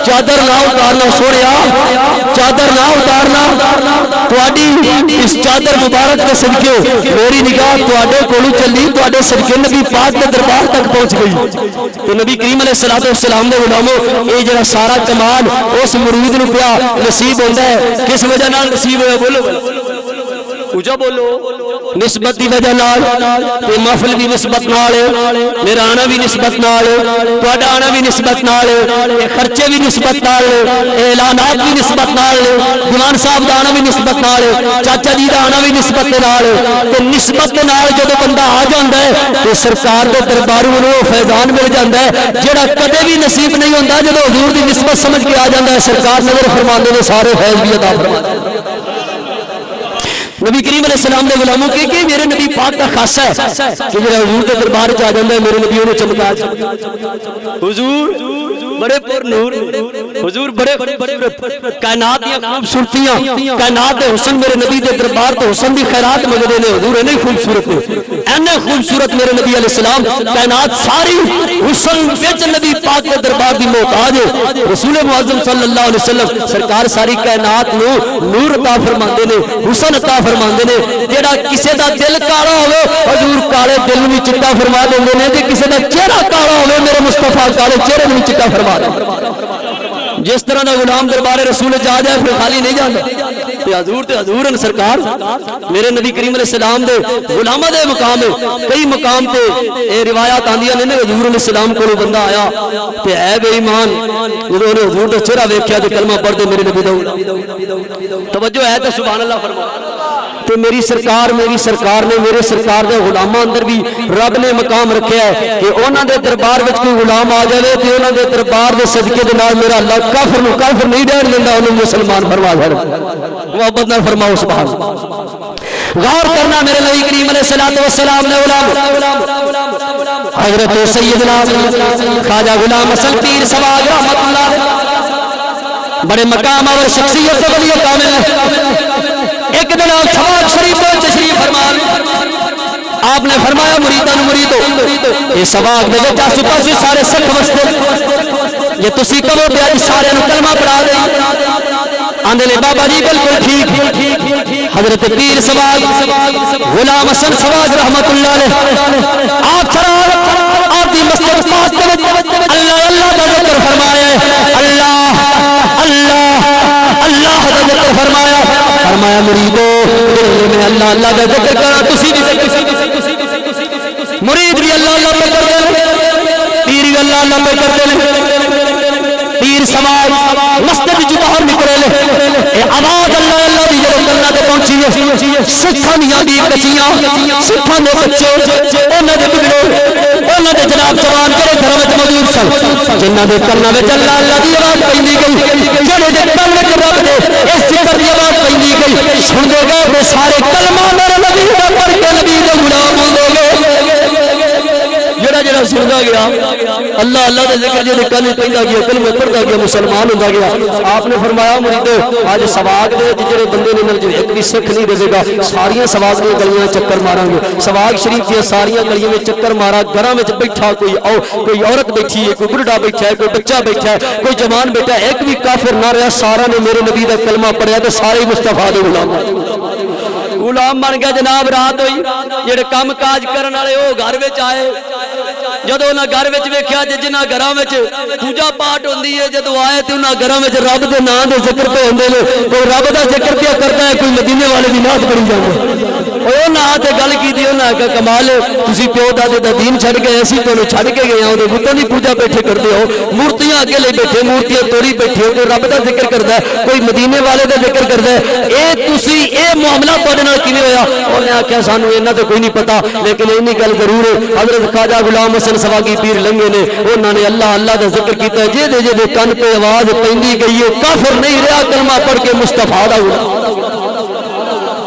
چادر نہ اتارنا سوڑیا چادر نہ اتارنا تواڈی اس چادر مبارک کے صدقے میری نگاہ تواڈے کولوں چلی تواڈے صدقے نبی پاک دے دربار تک پہنچ گئی تو نبی کریم علیہ الصلوۃ والسلام دے غلاموں اے جڑا سارا کمال اس مرید نو پیا نصیب ہوندا ہے کس وجہ نال نصیب ہویا بولو اونچا بولو نسبت دی وجہ نال تے محفل بھی نسبت نال ہے، میرا آنا بھی نسبت نال ہے، تہاڈا آنا بھی نسبت نال ہے، خرچے بھی نسبت نال ہے، اعلانات بھی نسبت نال ہے، دیوان صاحب دا آنا بھی نسبت نال ہے، چاچا جی دا آنا بھی نسبت نال ہے، تے نسبت نال جدوں بندہ آ جاندا ہے تے سرکار دے درباروں نوں فیضان مل جاندا ہے جڑا کدے بھی نصیب نہیں ہوندا جدوں حضور دی نسبت سمجھ کے آ جاندا ہے۔ سرکار نظر فرماندے نے سارے فیض بھی عطا فرما دے۔ نبی کریم علیہ السلام نے غلاموں کے کہ میرے نبی پاک کا خاصہ ہے کہ میرا حضور کے دربار چ آ جاتا ہے، میرے نبیوں نے چمکا حضور بڑے پر نور، حضور بڑے کائنات دی خوبصورتیاں، کائنات دے حسن میرے نبی دے دربار تو حسن دی خیرات منگدے نے، حضور اینے خوبصورت نے، اینے خوبصورت میرے نبی علیہ السلام، کائنات ساری حسن وچ نبی پاک کے دربار دی محتاج ہے۔ رسول معظم صلی اللہ علیہ وسلم سرکار ساری کائنات نو نور عطا فرماندے نے، حسن عطا فرماندے نے، جیڑا کسے دا دل کالا ہوے حضور کالے دل وی چٹا فرما دیندے نے، تے کسے دا چہرہ کالا ہوے میرے مصطفیٰ کالے چہرے وی چٹا فرما دے۔ جس طرح دا غلام دربار رسول جا جائے پھر خالی نہیں جاندا تے حضور ان سرکار میرے نبی کریم علیہ السلام دے غلاماں دے مقام ہے۔ کئی مقام تے اے روایات آندیاں نے حضور علیہ السلام کولوں بندہ آیا تے اے بے ایمان جدوں نے حضور دا چہرہ ویکھیا تے کلمہ پڑھ دے میرے نبی دا توجہ ہے تے سبحان اللہ فرما تے میری سرکار نے میرے سرکار دے غلاماں اندر بھی رب نے مقام رکھیا ہے کہ انہاں دے دربار وچ کوئی غلام آ جاوے تے انہاں دے دربار دے صدقے دے نال میرا اللہ کافر نو کافر نہیں ڈہن دیندا، انہوں مسلمان فرما دے۔ محبت نال فرماؤ سبحان اللہ۔ غور کرنا میرے نبی کریم علیہ الصلوۃ والسلام نے غلام حضرت سیدنا خواجہ غلام حسن پیر سواگ رحمۃ اللہ علیہ بڑے مقام اور شخصیت کے ولی کامل ہے۔ ایک دن آپ سواگ شریف میں تشریف فرمان آپ نے فرمایا مریدان مریدو یہ سواگ دے وچ آسو پاسو سارے سکھ وستے یہ تسی کہو تے اج سارے نوں کلمہ پڑھا دے آندے نے بابا جی بالکل ٹھیک۔ حضرت پیر سواگ غلام حسن سواگ رحمت اللہ علیہ آپ آپ دی مسجد پاک دے وچ اللہ اللہ دا ذکر فرمایا ہے، اللہ اللہ اللہ دا ذکر فرمایا مریدو میں اللہ اللہ دا ذکر کرا تسی مرید بھی اللہ اللہ پہ کر دے، پیر بھی اللہ اللہ پہ کر دے۔ پیر سواگ مسجد جو باہر نکلے لے اے آواز اللہ اللہ دی جڑے کرنا تے پہنچی ہے سکھاں دیاں دی کچیاں سکھاں دے بچے انہاں دے بگڑے انہاں دے جناب جوان جڑے گھر وچ موجود سن جنہاں دے کرنا وچ اللہ اللہ دی آواز پیندی گئی، جڑے دے کن وچ رب دے اس ذکر دی آواز پیندی گئی، سن دے گئے تے سارے کلمہ میرے نبی دا پڑھ کے نبی دے غلام ہو گئے۔ جڑا جڑا سندا گیا اللہ اللہ دے ذکر جے کن پیندا گیا کلمہ پڑھدا گیا مسلمان ہوندا گیا۔ آپ نے فرمایا مریدو اج سواگ دے جڑے بندے نے نال ایک بھی سکھ نہیں رہے گا، ساریاں سواگ دی گلیاں چکر ماراں گے، سواگ شریف دی ساریاں گلیاں وچ چکر مارا، گھراں وچ بیٹھا کوئی عورت بیٹھی ہے، کوئی بڈھا بیٹھا ہے، کوئی بچہ بیٹھا ہے، کوئی جوان بیٹھا ہے، ایک بھی کافر نہ رہا، سارا نے میرے نبی دا کلمہ پڑھیا تے سارے مصطفیٰ دے غلام بن گیا۔ جناب رات ہوئی جڑے کام کاج کرن والے او گھر وچ آئے، جدو انہاں گھر وچ ویکھیا تے جنہاں گھراں وچ پوجا پاٹ ہوندی ہے جدو آئے تے انہاں گھراں وچ رب دے نام دے ذکر پہ ہوندے نے، کوئی رب دا ذکر پہ کردا ہے، کوئی مدینے والے دی نعت پڑھی جاندا ہے۔ انہاں تے گل کیتی، انہاں کہ کمال ہے تسی پیو دادے دا دین چھڈ کے اسی تانوں چھڈ کے گئے ہاں تے بتاں دی پوجا بیٹھے کردے ہو، مورتیاں اگے لے بیٹھے، مورتیاں توڑی بیٹھے ہو، کوئی رب دا ذکر کردا ہے، کوئی مدینے والے دا ذکر کردا ہے، اے تسی اے معاملہ تواڈے نال کیویں ہویا؟ انہاں آکھیا سانوں انہاں تے کوئی نہیں پتہ، لیکن اینی گل ضرور ہے حضرت خواجہ غلام حسن سواگی پیر لنگے نے انہوں نے اللہ اللہ دا ذکر کیتا ہے، جے دے کن پہ آواز پیندی گئی ہے کافر نہیں رہا، کلمہ پڑھ کے مصطفیٰ دا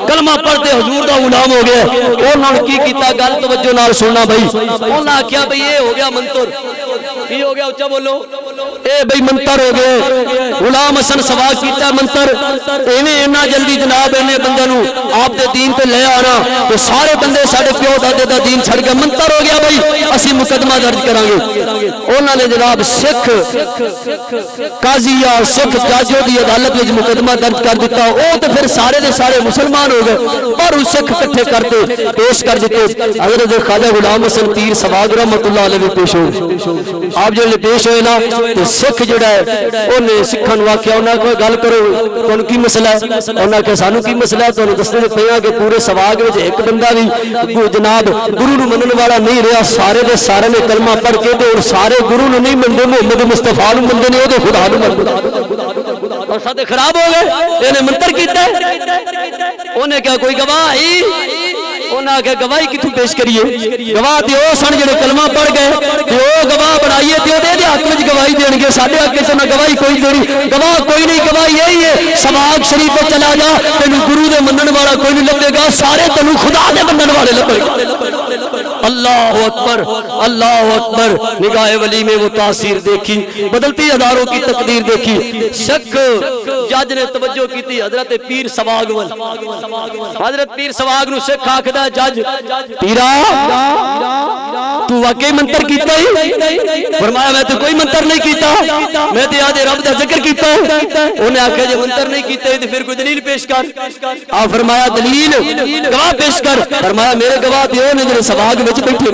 کلمہ پڑھتے حضور دا غلام ہو گیا۔ انہوں نے کی کیتا گل توجہ نال سننا بھائی، انہوں نے آکھیا بھائی اے ہو گیا منتر، کی ہو گیا اچھا بولو، اے بھائی منتر ہو گئے، غلام حسن سواگ کیتا منتر، ایویں اتنا جلدی جناب اینے بندے نو آپ دے دین تے لے آنا تو سارے بندے ساڈے پیو دادے دا دین چھڑ کے منتر ہو گیا بھائی اسی مقدمہ درج کران گے۔ انہوں نے جناب سکھ قاضی یا سکھ جاجو دی عدالت وچ مقدمہ درج کر دیتا، او تے پھر سارے دے سارے مسلمان ہو گئے، پر اس سکھ اکٹھے کرتے پیش کر دیتے حضرت خواجہ غلام حسن پیر سواگ رحمۃ اللہ علیہ پیش ہوئے۔ آپ جب پیش ہوئے نا تو سکھ جڑا ہے انہیں سکھاں نوں آکھیا انہاں کوئی گل کرو تانوں کی مسئلہ ہے انہاں کہ سانوں کی مسئلہ ہے تانوں دسنے پیا کہ پورے سواگ وچ ایک بندہ بھی جناب گرو نوں منن والا نہیں رہیا سارے دے سارے نے کلمہ پڑھ کے تے اور سارے گرو نوں نہیں منتے محمد مصطفیٰ نوں منتے نے او تے خدا نوں منتے اور ساتھ خراب ہو گئے انہیں منتر کیتا ہے انہیں کیا کوئی گواہی انہاں کہ گواہی کتوں پیش کریے گواہ تے او سن جڑے کلمہ پڑھ گئے تے او گواہ بنائیے تے او دے حق وچ گواہی دین گے ساڈے حق وچ نہ گواہی کوئی دینی گواہ کوئی نہیں گواہی یہی ہے سماج شریف تے چلا جا تینوں گرو دے منن والا کوئی نہیں لبے گا سارے تینوں خدا دے منن والے لبے گا اللہ اکبر اللہ اکبر نگاہ ولی میں وہ تاثیر دیکھی بدلتی اداروں کی تقدیر دیکھی شک جج نے توجہ کی تھی حضرت پیر سواگ ول حضرت پیر سواگ نو شک آکھدا جج پیرا تو واقعی منتر کیتا ہی فرمایا میں تو کوئی منتر نہیں کیتا میں تے آدھے رب دا ذکر کیتا ہے انہیں آکھیا جے منتر نہیں کیتے تے پھر کوئی دلیل پیش کر آپ فرمایا دلیل گواہ پیش کر فرمایا میرے گواہ تے او نے جڑے سواگ وچ بیٹھے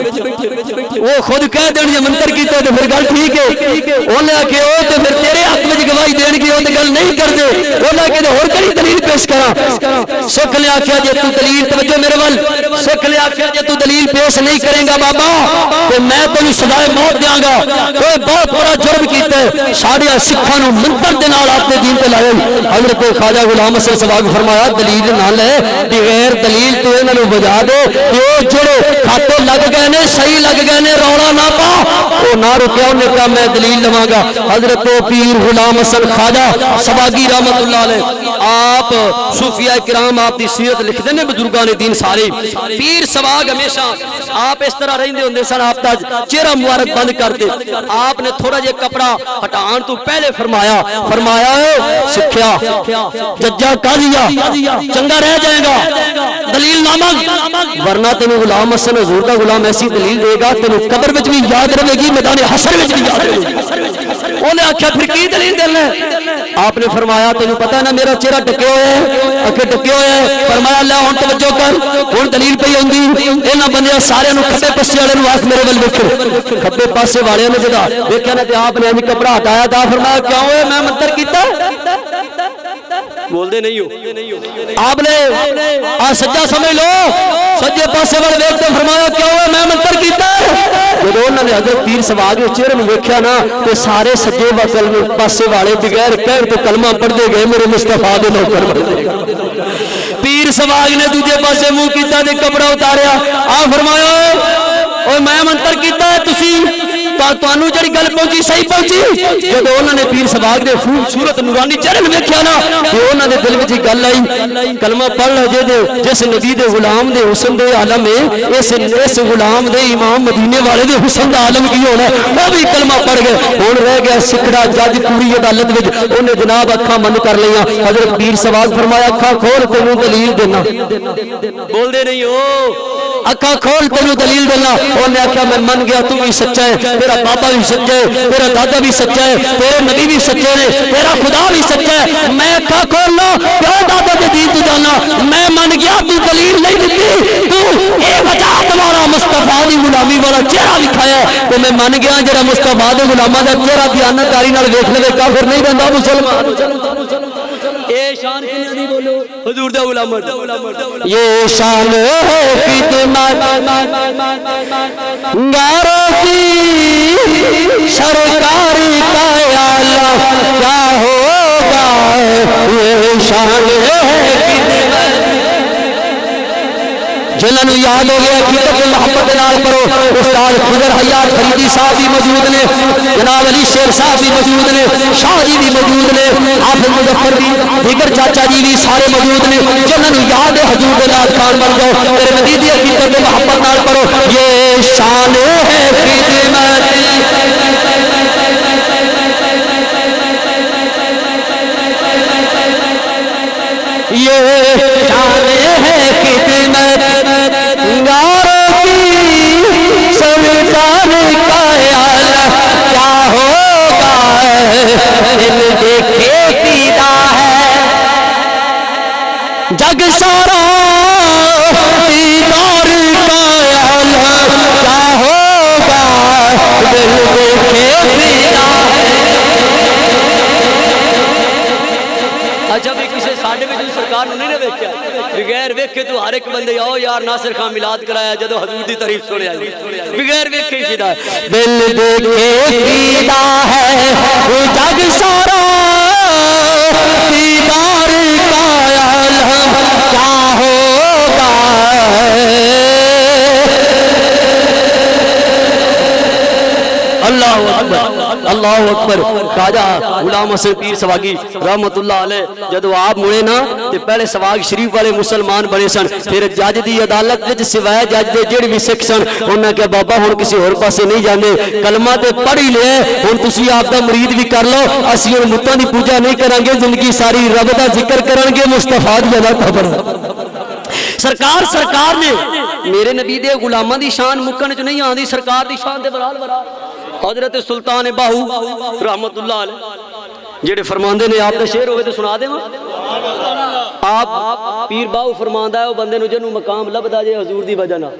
وہ خود کہہ دین جے منتر کیتے تے پھر گل ٹھیک ہے انہیں آکھیا او تے پھر تیرے حق وچ گواہی دین گے او تے گل نہیں کردے انہیں آکھیا ہور کڑی دلیل پیش کراں سکھ نے آکھیا جے تو دلیل توجہ میرے ول سکھ نے آکھیا جے تو دلیل پیش نہیں کرے گا بابا تو میں تینوں سزائے موت دیاں گا کوئی بہت بڑا جرم کیتا ہے ساڈے سکھاں نوں منتر دے نال اپنے دین تے لائے حضرت خواجہ غلام حسن سواگ فرمایا دلیل نہ لے بغیر دلیل تو انہاں نوں بجا دے کہ او جڑے کھاتے لگ گئے نے صحیح لگ گئے نے رولا نہ پا او نہ رکیا انہیں کہا میں دلیل لواں گا حضرت پیر غلام حسن خواجہ سواگی رحمت اللہ علیہ آپ صوفیاء کرام آپ دی سیرت لکھتے ہیں بزرگان دین سارے پیر سواگ ہمیشہ آپ اس طرح رہندے ہوندے سن آپ دا چہرہ مبارک بند کر دے آپ نے تھوڑا جے کپڑا ہٹان تو پہلے فرمایا سکھیا ججا قاضیا چنگا رہ جائے گا دلیل نامہ ورنہ تینوں غلام حسن حضور دا غلام ایسی دلیل دے گا تینوں قبر وچ بھی یاد رہے گی میدان حشر وچ بھی یاد رہے گی انہیں آکھیا پھر کی دلیل دینا ہے آپ نے فرمایا تینوں پتہ ہے نا میرا چہرہ ڈکے ہوئے ہے اکھے ڈکے ہوئے ہے فرمایا اللہ ہن توجہ کر ہن دلیل پئی ہوندی انہاں بندیاں سارے نوں کھبے پاسے والے نوں آکھ میرے ول ویکھ کھبے پاسے والے نے جدا ویکھیا نا تے آپ نے انج کپڑا ہٹایا تھا فرمایا کیوں ہے میں منتر کیتا بول دے نہیں ہو آپ نے سجا سمجھ لو سجے پاسے والے ویکھ کے فرمایا کیوں ہے میں منتر کیتا جب انہوں نے حضرت پیر سواگ کے چہرے میں ویکھیا نا تے سارے سجے پاسے والے بغیر کہن تو کلمہ پڑھدے گئے میرے مصطفیٰ دے نوکر بنتے گئے پیر سواگ نے دوجے پاسے منہ کیتا تے کپڑا اتاریا آ فرمایا اوے میں منتر کیتا ہے تسی تانوں جڑی گل پہنچی صحیح پہنچی جب انہوں نے پیر سواگ دے خوبصورت نورانی چہرے میں ویکھیا نا تے انہاں دے دل وچ گل آئی کلمہ پڑھ لے جس نبی دے غلام دے حسن دے عالم ہے اس غلام دے امام مدینے والے دے حسن دا عالم کی ہونا وہ بھی کلمہ پڑھ گئے ہن رہ گیا سکڑا جج پوری عدالت وچ انہیں جناب اکھاں بند کر لیاں حضرت پیر سواگ فرمایا اکھاں کھول تینوں دلیل دینا بول دے نہیں ہو اکھاں کھول تینوں دلیل دینا انہیں آکھیا میں من گیا تو بھی سچا ہے تیرا بابا بھی سچا ہے تیرا دادا بھی سچا ہے تیرے نبی بھی سچے نے تیرا خدا بھی سچا ہے میں اکھاں کھولنا کیوں دادا دے دین تو جانا میں من گیا تو دلیل نہیں دیتی تو اے وجہ تمہارا مصطفیٰ دی غلامی والا چہرہ دکھایا تو میں من گیا جڑا مصطفیٰ دے غلاماں دا چہرہ دیانتداری نال ویکھ لے کافر نہیں بندا مسلمان اے شان کتنی بولو حضور دا غلام یہ شان ہے کتنا گاروں کی سرکار کا اعلیٰ کیا ہوگا یہ شان ہے کتنا جنہوں نے یاد ہو گیا حقیقت محبت نال کرو استاد خضر حیات فریدی صاحب بھی موجود نے جناب علی شیر صاحب بھی موجود نے شاہ جی بھی موجود نے حافظ مظفر بھی دیگر چاچا جی بھی سارے موجود نے جنہوں نے یاد ہے حضور کے نال خان بن جاؤ میرے نبی دی حقیقت محبت نال کرو یہ شان ہے خدمت یہ شان ہے خدمت گاروں کی سرکار کا اعلیٰ کیا ہوگا دل دیکھے پیدا ہے جگ سارا دیدار کا اعلیٰ کیا ہوگا دل دیکھے پیدا ہے سرکار نے نہیں ویکھیا بغیر ویکھے تو ہر ایک بندے آؤ یار ناصر خان میلاد کرایا جدو حضور دی تعریف سنیا بغیر ویکھے ہی فدا دل دیکھے فدا ہے جگ سارا دیدار کا عالم کیا ہوگا اللہ اکبر اللہ اکبر خواجہ غلام حسن پیر سواگی رحمت اللہ علیہ جدو آپ مڑے نا تے پہلے سواگ شریف والے مسلمان بنے سن پھر جج دی عدالت وچ سوائے جج دے جڑے بھی سکھ سن انہاں کہ بابا ہن کسی اور پاسے نہیں جاندے کلمہ تے پڑھ ہی لیا ہن تسی آپ دا مرید بھی کر لو اسی ہن متاں دی پوجا نہیں کران گے زندگی ساری رب دا ذکر کران گے مصطفیٰ دی ادا خبر سرکار نے میرے نبی دے غلاماں دی شان مکن چ نہیں آندی سرکار دی شان دے برال حضرت سلطان باہو رحمت اللہ علیہ جڑے فرماندے نے آپ دا شعر ہوئے تو سنا دے آپ پیر باہو فرماندا ہے او بندے نو جنوں مقام لبدا جے حضور دی وجہ نال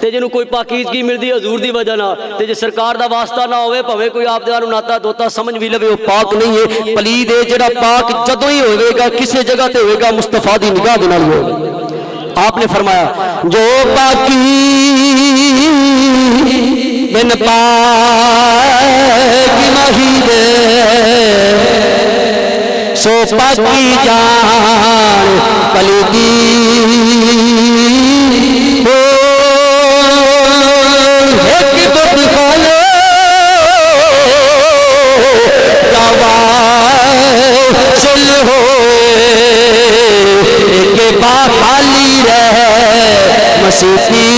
تے جنوں کوئی پاکیزگی ملدی حضور دی وجہ نال تے جے سرکار دا واسطہ نہ ہوئے بھویں کوئی آپ دے نوں ناتا دوتا سمجھ بھی لوے او پاک نہیں ہے پلید ہے جڑا پاک جدوں ہی ہوئے گا کسے جگہ تے ہوئے گا مصطفیٰ دی نگاہ دے نال ہوئے گا آپ نے فرمایا جو پاکی بن پاکی مہید سو پاکی جان پلیدی ہو ایک بت کھولو چل ہو ایک با خالی رہ مسیحی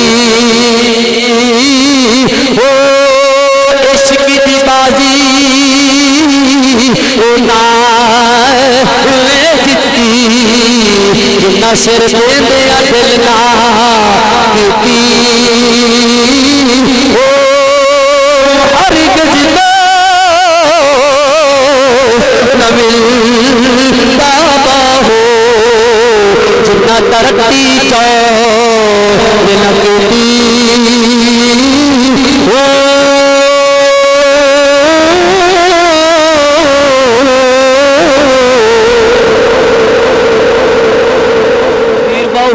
ہو عشق دی بازی جتی نصر دے دل نہ کیتی ہو ہرگز نہ ملتا باہو جتنا ترقی چاہے نہ کیتی ہو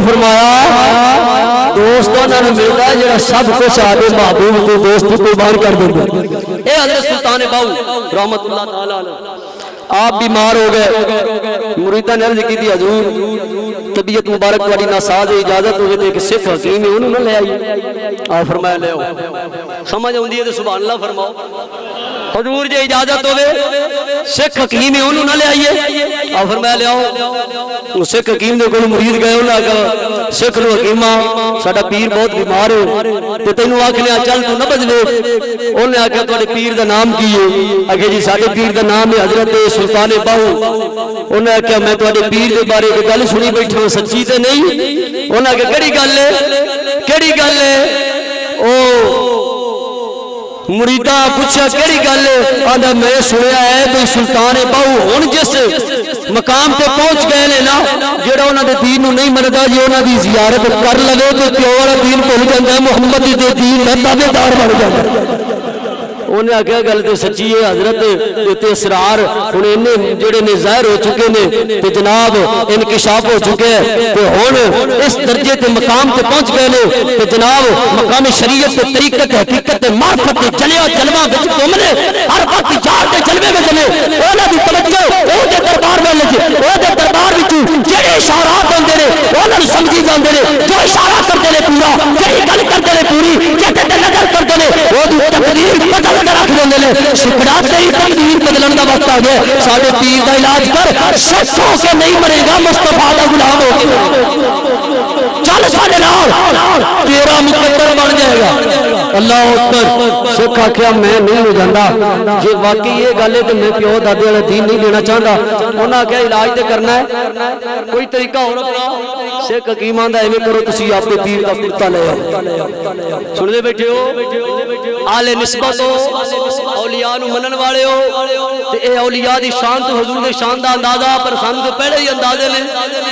فرمایا دوستوں نے ملتا ہے جڑا سب کچھ آدھے محبوب کو دوست قربان کر دیں گے اے حضرت سلطان باہو رحمت اللہ تعالیٰ علیہ آپ بیمار ہو گئے مریدہ نے عرض کی تھی حضور طبیعت مبارک والی ناساز اجازت ہوئے تھے کہ صرف حکیم ہے انہوں نے لے آئی آپ فرمایا لے آؤ سمجھ ہوندی ہے تو سبحان اللہ فرماؤ حضور جے اجازت ہوئے سکھ حکیم ہے انہوں نے لے آئیے آپ فرمایا لے آؤ سکھ حکیم دے کوئی مرید گئے انہوں نے کہا سکھ نو حکیمہ ساڑا پیر بہت بیمار ہے تے تینوں آکھنے چل تو نہ بدلے انہوں نے آکھا تواڈے پیر دا نام کی ہے آکھے جی ساڑے پیر دا نام ہے حضرت سلطان باہو انہوں نے آکھا میں تواڈے پیر دے بارے کوئی گل سنی بیٹھا ہوں سچی تے نہیں انہوں نے آکھا کیڑی گل ہے او مریدہ پوچھا کیڑی گل آندا میں سنیا ہے تو سلطان باہو ہن جس مقام تے پہنچ گئے نے نا جڑا انہاں دے دین نو نہیں مندا جی انہاں دی زیارت کر لوے تے پیو والا دین بھول جاندا ہے محمد دے دین دا تابعدار بن جاندا ہے انہیں آکھیا گل تے سچی ہے حضرت تے اسرار ہن انہیں جڑے نے ظاہر ہو چکے نے تے جناب انکشاف ہو چکے ہیں تے ہن اس درجے تے مقام تے پہنچ گئے نے تے جناب مقام شریعت تے طریقت حقیقت تے معرفت تے جلوہ جلوہ وچ گھومنے ہر وقت یار دے جلوے وچ نے انہاں دی توجہ او دے دربار وچ او دے دربار وچ جڑے اشارات ہوندے نے انہاں نوں سمجھی جاندے نے جو اشارہ کردے نے پورا جڑی گل کردے نے پوری جتے تے نظر کردے نے او دی تقدیر بدل رکھ دیں نے شکرات تیری تقدیر بدلن دا وقت آ گیا ساڈے پیر دا علاج کر سچ ہو کے نہیں مرے گا مصطفیٰ دا غلام ہو کے چل ساڈے نال تیرا مقدر بن جائے گا اللہ اکبر سکھ آکھیا میں نہیں ہو جاندا جے واقعی یہ گل ہے تے میں پیو دادے والا دین نہیں لینا چاہندا انہاں آکھیا علاج تے کرنا ہے کوئی طریقہ ہو رہا سکھ حکیم آندا ایویں کرو تسی اپنے پیر دا کرتا لے آؤ سن دے بیٹھے ہو آل نسبت ہو اولیاء نو منن والے ہو تے اے اولیاء دی شان تو حضور دے شان دا اندازہ پر سانوں تو پہلے ہی اندازے نے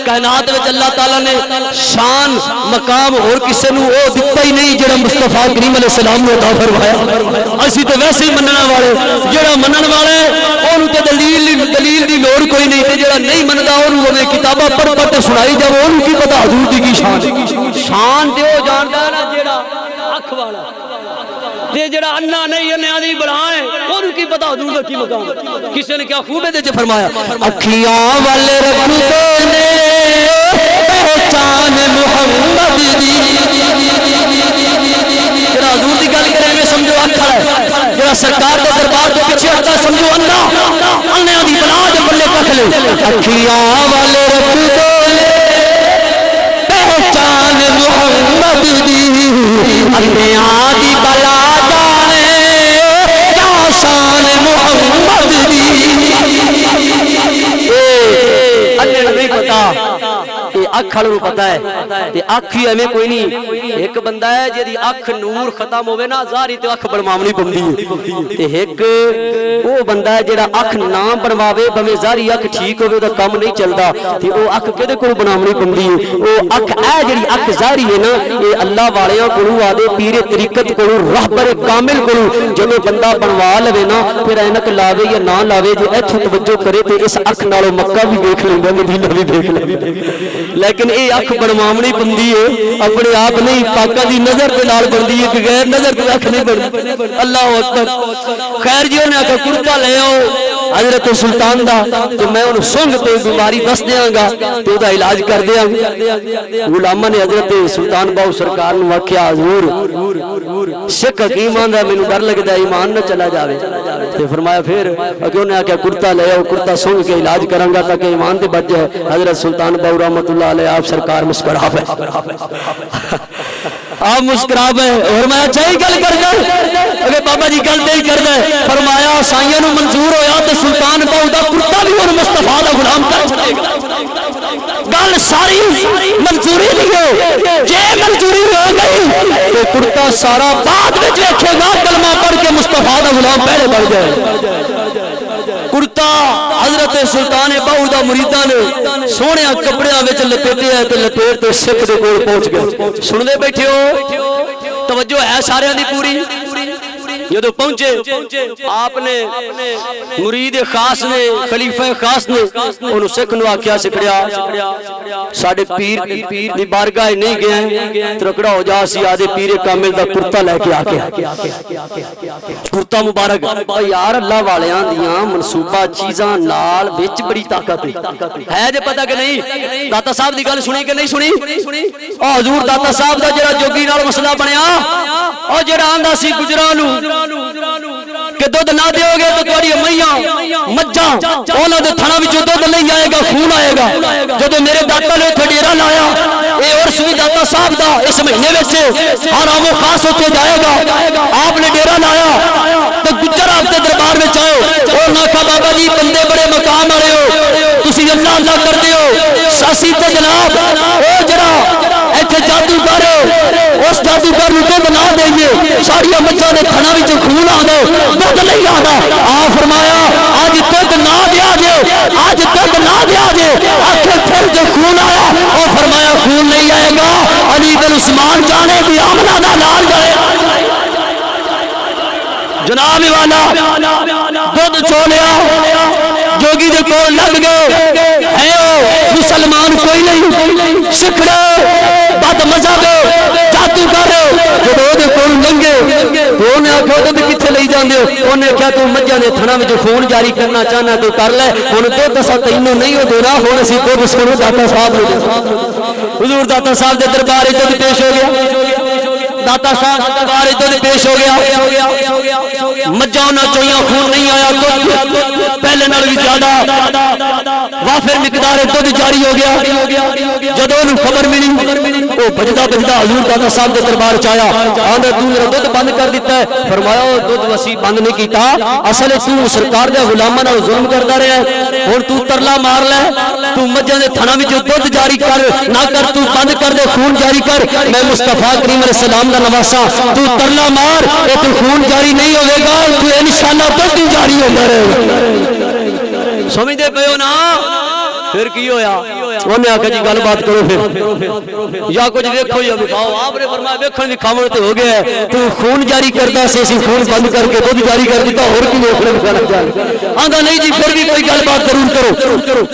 کائنات وچ اللہ تعالی نے شان مقام اور کسے نو او دتا ہی نہیں جڑا مصطفیٰ کریم علیہ السلام نے عطا فرمایا اسی تے ویسے ہی منن والے جڑا منن والا ہے اونوں تے دلیل دی لوڑ کوئی نہیں تے جڑا نہیں مندا اونوں اوویں کتاباں پڑھ پڑھ تے سنائی جاوے اونوں کی پتہ حضور دی کی شان تے او جاندا نا جڑا اکھ والا تے جڑا انا نہیں انہاں دی بلا ہے اونوں کی پتہ حضور دا کی مقام کسے نے کیا خوب دے فرمایا اکھیاں ول رکھدے نے پہچان محمد دی جڑا حضور دی گل کرے میں سمجھو اکھ ہے جڑا سرکار دے دربار دے پیچھے ہٹا سمجھو انا انہاں دی بلا دے بلے ککھ لے اکھیاں ول رکھدے نے پہچان محمد دی انہاں دی بلا شان محمد دی انہاں نہیں پتا اے اکھ والوں نوں پتا ہے تے اکھ ہی ایویں کوئی نہیں ایک بندہ ہے جدی اکھ نور ختم ہوے نا ظاہری تے اکھ بنواونی پوندی ہے تے ایک او بندہ ہے جڑا اکھ نہ بنواوے بھویں ظاہری اکھ ٹھیک ہوے تے کم نہیں چلدا تے او اکھ کدے کول بناونی پوندی ہے او اکھ اے جڑی اکھ ظاہری ہے نا اے اللہ والیاں کولوں آدے پیر طریقت کولوں رہبر کامل کولوں جدوں بندہ بنوا لوے نا پھر اینک لاوے یا نہ لاوے جے ایتھے توجہ کرے تے اس اکھ نالوں مکہ بھی دیکھ لیندا مدینہ بھی دیکھ لیندا لیکن اے اکھ بنواونی پوندی ہے اپنے آپ نہیں پاکاں دی نظر دے نال بندی ہے بغیر نظر تے اکھ نہیں بندی اللہ اکبر خیر جی انہاں کا کرتا لے آؤ حضرت سلطان دا تو میں انہوں سنگ تے بیماری دس دیاں گا تو دا علاج کر دیاں علماء نے حضرت سلطان باؤ سرکار نے واقعہ حضور شک حکیم آندا مینوں ڈر لگدا ایمان نہ چلا جاوے تے فرمایا پھر اگے انہوں نے کہا کرتا لے آؤ کرتا سنگ کے علاج کراں گا تاکہ ایمان تے بچ جائے حضرت سلطان باؤ رحمت اللہ علیہ آپ سرکار مسکرا پے آپ مسکرا پے فرمایا چاہیے گل کر دے اگے بابا جی گل نہیں کر دے فرمایا سائیاں نوں منظور ہویا تے سلطان باؤ دا کرتا بھی ہن مصطفیٰ دا غلام کر چھڈے گا گل ساری منظوری نہیں ہے جے منظوری ہو گئی تو کرتا سارا بعد وچ ویکھے گا کلمہ پڑھ کے مصطفیٰ دا غلام پہلے بن جائے کرتا حضرت سلطان باؤ دا مریداں نے سونے کپڑیاں وچ لپیٹیا تے لپیٹ تے سکھ دے کول پہنچ گئے سن دے بیٹھے ہو توجہ ہے سارے دی پوری جدو پہنچے آپ نے مرید خاص نے خلیفہ خاص نے انہوں سکھ نو آکھیا سکھڑیا ساڑھے پیر دی بارگاہ نہیں گئے ترکڑا ہو جا سی آدھے پیر کامل دا کرتا لے کے آکے کرتا مبارک یار اللہ والیاں دیاں منصوبہ چیزاں نال وچ بڑی طاقت ہے جے پتہ کہ نہیں داتا صاحب دی گل سنی کہ نہیں سنی حضور داتا صاحب دا جڑا جوگی نال مسئلہ بنیا او جڑا آندا سی گجرانو کہ دودھ نہ دیو گے تو تمہاری میاں مجھاں انہاں دے تھنا وچوں دودھ نہیں آئے گا خون آئے گا جدوں میرے داتا نے اتھے ڈیرا لایا اے عرس بھی داتا صاحب دا اس مہینے وچ حرام و خاص اتھے جائے گا آپ نے ڈیرا لایا تو گجر آپ دے دربار وچ آؤ اور نہ کہا بابا جی بندے بڑے مقام والے ہو تسی اللہ اللہ کردے ہو ساسی تے جناب او جڑا ایتھے جادوگر اس جادوگر نوں دودھ نہ دئیے ساریاں مجھاں دے تھنا وچ خون آندا دودھ نہیں آندا آ فرمایا اج دودھ نہ دیا جے اج دودھ نہ دیا جے آخر پھر جو خون آیا اور فرمایا خون نہیں آئے گا علی بن عثمان جانے بھی آمنہ دا لال جائے جناب والا دودھ چھولیا جوگی دے کول لگ گئے اے او مسلمان کوئی نہیں سکھڑے بد مذہب جادوگر جدوں دے کول لنگے اونے آکھیا دودھ کتھے لئی جاندے ہو اونے کہیا تو مجھاں دے تھنا وچ خون جاری کرنا چاہنا تو کر لے ہن دودھ اساں تینوں نہیں ہو دینا ہن اسی دودھ سنو داتا صاحب نوں حضور داتا صاحب دے دربار وچ دودھ پیش ہو گیا داتا صاحب دے دربار وچ دودھ پیش ہو گیا مجھاں انہاں چوئیاں خون نہیں آیا دودھ پہلے نال بھی زیادہ وافر مقدار دودھ جاری ہو گیا جدوں انہوں خبر ملی او بجدا بجدا حضور داتا صاحب دے دربار وچ آیا آندا تو میرا دودھ بند کر دیتا ہے فرمایا دودھ وسی بند نہیں کیتا اصل تو سرکار دے غلاماں نال ظلم کردا رہیا ہے ہن تو ترلا مار لے تو مجھاں دے تھنا وچ دودھ جاری کر نہ کر تو بند کر دے خون جاری کر میں مصطفیٰ کریم علیہ السلام دا نواسا تو ترلا مار اے تو خون جاری نہیں ہوے گا تو انشاءاللہ دودھ جاری ہوندا رہے گا سمجھ دے پیو نا پھر کی ہویا انہیں آخیا جی گل بات کرو پھر یا کچھ دیکھو یا دکھاؤ. آپ نے فرمایا ویکھن دکھاون تے ہو گیا ہے, تو خون جاری کردا سی اسی خون بند کر کے دودھ جاری کر دیتا, اور کی ویکھنا دکھانا چاہیے. آندا نہیں جی پھر بھی کوئی گل بات ضرور کرو.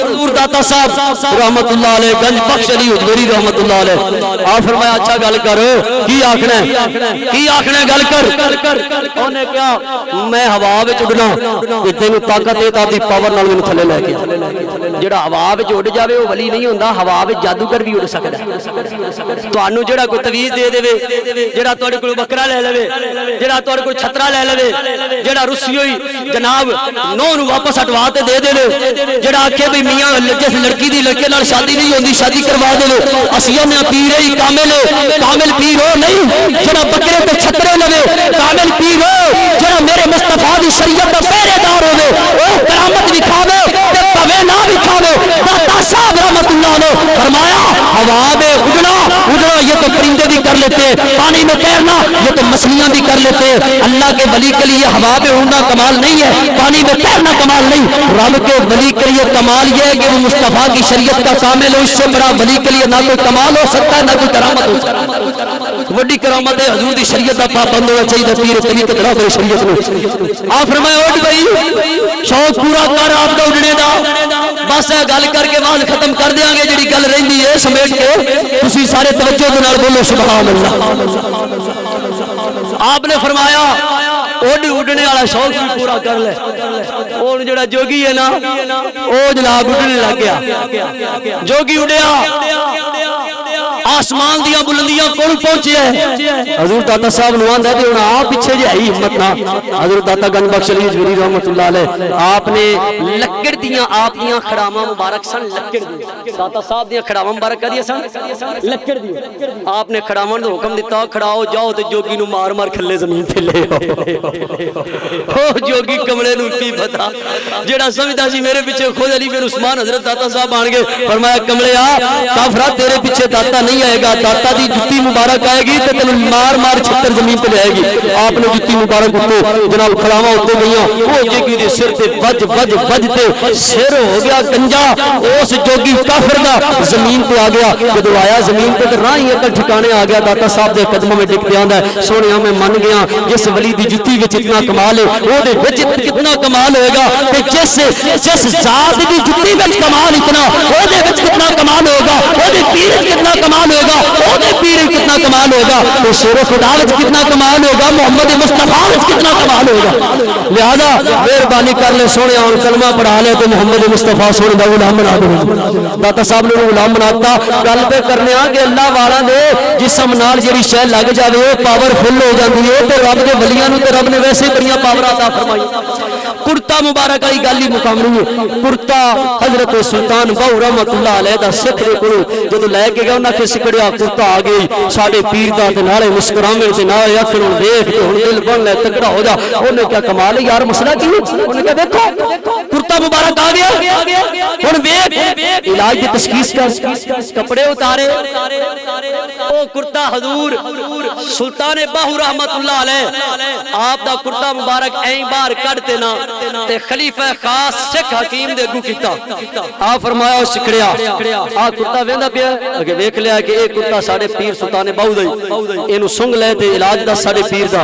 حضور داتا صاحب رحمت اللہ علیہ گنج بخش علی حضوری رحمت اللہ علیہ آپ فرمایا اچھا گل کر کی آکھنا ہے گل کر. انہیں کہا میں ہوا وچ اڑنا تے تینوں طاقت ہے تاں دی پاور نال مینوں تھلے لے کے جڑا ہوا وچ اڑ جاوے او ولی نہیں ہوندا, ہوا وچ جادوگر بھی اڑ سکدا ہے. تانوں جڑا کوئی تویز دے دے, جڑا تہاڈے کول بکرا لے لے, جڑا تہاڈے کول چھترا لے لے, جڑا رسی ہوئی جناب نو نو واپس ہٹوا تے دے دے, جڑا آکھے بھئی میاں جس لڑکی دی لڑکے نال شادی نہیں ہوندی شادی کروا دے, اسیاں نے پیر ہی کامل پیر ہو نہیں جڑا بکرے تے چھترے لوے, کامل پیر ہو جڑا میرے مصطفیٰ دی شریعت دا پہرے دار ہوے, او کرامت دکھاوے تے پوے نہ دکھاوے. داتا صاحب رحمت اللہ نے فرمایا ہوا میں اڑنا یہ تو پرندے بھی کر لیتے, پانی میں تیرنا یہ تو مچھلیاں بھی کر لیتے. اللہ کے ولی کے لیے ہوا میں اڑنا کمال نہیں ہے, پانی میں تیرنا کمال نہیں. رب کے ولی کے لیے کمال یہ ہے کہ وہ مصطفیٰ کی شریعت کا کامل ہو. اس سے بڑا ولی کے لیے نہ کوئی کمال ہو سکتا ہے نہ کوئی کرامت ہو سکتا ہے. وڈی کرامت ہے حضور دی شریعت کا پابند ہونا چاہیے. پیر طریقت رہا میری شریعت نے آپ فرمایا اٹھ بھائی شوق پورا کر آپ کا اڑنے دا. بس گل کر کے بعد ختم کر دیاں گے, جڑی گل رہندی ہے سمیٹ کے تسی سارے توجہ دے نال بولو سبحان اللہ. آپ نے فرمایا اڑنے والا شوق بھی پورا کر لے. اور جڑا جوگی ہے نا او جناب اڑنے لگ گیا. جوگی اڑیا آسمان دیاں بلندیاں کون پہنچے ہیں. حضور داتا صاحب نو آندا تے ہن آپ پیچھے جے آئی ہمت نہ. حضور داتا گنج بخش علی حضوری رحمت اللہ علیہ آپ نے لکڑ دیاں آپ دیاں کھڑاواں مبارک سن, لکڑ دی داتا صاحب دیاں کھڑاواں مبارک کدی سن لکڑ دی. آپ نے کھڑاواں دا حکم دیتا کھڑاؤ جاؤ تے جوگی نو مار مار کھلے زمین تے لے او جوگی کملے نو کی پتہ جڑا سمجھدا سی میرے پیچھے خود علی بن عثمان حضرت داتا صاحب آن گئے. فرمایا کملیا کافرا تیرے پیچھے داتا نہیں آئے گا, داتا دی جتی مبارک آئے گی تے تینوں مار مار چھتر زمین تے لے آئے گی. آپ نے جتی مبارک اٹھو جناب کھڑاواں اٹھے گئیاں, او جوگی دے سر تے وج تے سر ہو گیا گنجا. اس جوگی کافر دا زمین تے آ گیا. جدوں آیا زمین تے تے راہ ہی عقل ٹھکانے آ گیا. داتا صاحب دے قدموں میں ٹک تے آندا ہے سونیا میں من گیا جس ولی دی جتی وچ اتنا کمال ہے او دے وچ کتنا کمال ہوئے گا, تے جس ذات دی جتی وچ کمال اتنا او دے وچ کتنا کمال ہوگا, او دے پیر وچ کتنا کمال ہوگا, او دے پیر وچ کتنا کمال ہوگا, تے شیر خدا وچ کتنا کمال ہوگا, محمد مصطفیٰ وچ کتنا کمال ہوگا. لہذا مہربانی کر لے سونیا ہن کلمہ پڑھا لے تے محمد مصطفیٰ سونے دا غلام بنا دے. داتا صاحب نے غلام بناتا. گل تے کرنے آ کہ اللہ والا دے جسم نال جڑی شے لگ جاوے او پاورفل ہو جاندی ہے, تے رب دے ولیاں نوں تے رب نے ویسے بڑیاں پاور عطا فرمائی. کرتا مبارک والی گل ہی مقام نہیں ہے. کرتا حضرت سلطان بہو رحمت اللہ علیہ دا سکھ دے کولوں جدوں لے کے گیا انہاں کے سکڑیا کرتا آ گئی ساڈے پیر دا تے نالے مسکراویں تے نالے اکھ نوں دیکھ کے ہن دل بن لے تکڑا ہو جا. اونے کیا کمال ہے یار مسئلہ کی ہے. اونے کہا دیکھو کرتا مبارک آ گیا ہن ویکھ علاج دی تشخیص کر کپڑے اتارے او کرتا حضور سلطان بہو رحمت اللہ علیہ آپ دا کرتا مبارک ایਂ باہر کڈتے نا تے خلیفہ خاص سکھ حکیم دے اگوں کیتا. آ فرمایا او سکھڑیا آ کرتا ویندا پیا اگے ویکھ لیا کہ اے کرتا ساڈے پیر سلطان بہو دا اینو سنگ لے تے علاج دا ساڈے پیر دا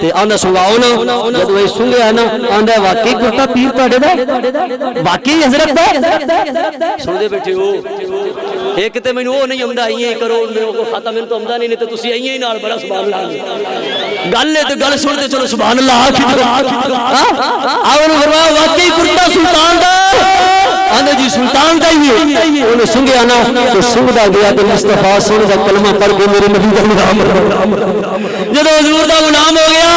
تے آندا سنگاؤ نا. جدوں اے سنگیا نا آندا واقعی کرتا پیر تہاڈے دا واقعی حضرت دا سن دے بیٹھے ہو. ایک تے مینوں او نہیں آندا ایاں کرو میرے کو کھاتا مینوں تو آندا نہیں تے تسی ایاں ہی نال بڑا سبحان اللہ گل ہے تے گل سن تے چلو سبحان اللہ آؤ فرمایا واقعی کرتا سلطان دا آندے جی سلطان دا ہی ہے. انہوں سنگیا نا تو سنگدا گیا تے مصطفیٰ سن دا کلمہ پڑھ کے میرے نبی دا غلام جدوں حضور دا غلام ہو گیا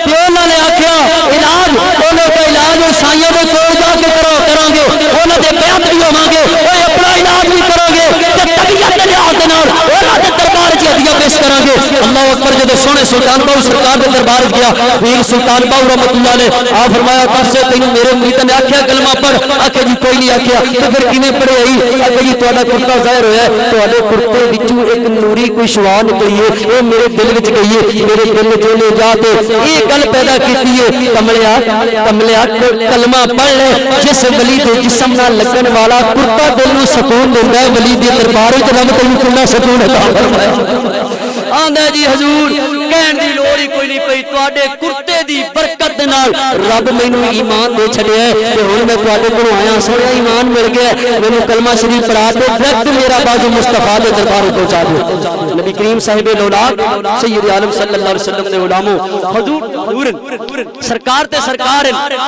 تے انہاں نے آکھیا علاج انہاں دا علاج سائیاں دے کول جا کے کرو گے انہاں دے بیعت بھی ہوواں گے اوے اپنا علاج بھی کرو گے تے طبیعت دے لحاظ نال انہاں دے دربار وچ ہدیہ پیش کراں گے. اللہ اکبر جدو سونے سلطان باہو سرکار کے دربار گیا پیر سلطان باہو رحمت اللہ نے آپ فرمایا کر سے تینوں میرے مریداں نے آکھیا کلمہ پڑھ آکھیا جی کوئی نہیں آکھیا تو پھر کیویں پڑھے آئی آکھیا جی تہاڈا کرتا ظاہر ہویا ہے تہاڈے کرتے وچوں ایک نوری کوئی شعاع نکلی ہے اے میرے دل وچ گئی ہے میرے دل وچ نے جا کے یہ گل پیدا کیتی ہے کملیا کلمہ پڑھ لے جس ولی دے جسم نال لگن والا کرتا دل نوں سکون دیندا ہے ولی دے دربار وچ رب تینوں کنا سکون عطا فرمایا آندا جی حضور کہن دی لوڑ ہی کوئی نہیں پئی تواڈے کرتے دی برکت دے نال رب مینوں ایمان دے چھڈیا ہے تے ہن میں تواڈے کول آیا سونا ایمان مل گیا مینوں کلمہ شریف پڑھا کے ڈائریکٹ میرا بازو مصطفیٰ دے دربار پہنچا دو نبی کریم صاحب الاولاد سید عالم صلی اللہ علیہ وسلم نے علماء حضور سرکار تے سرکار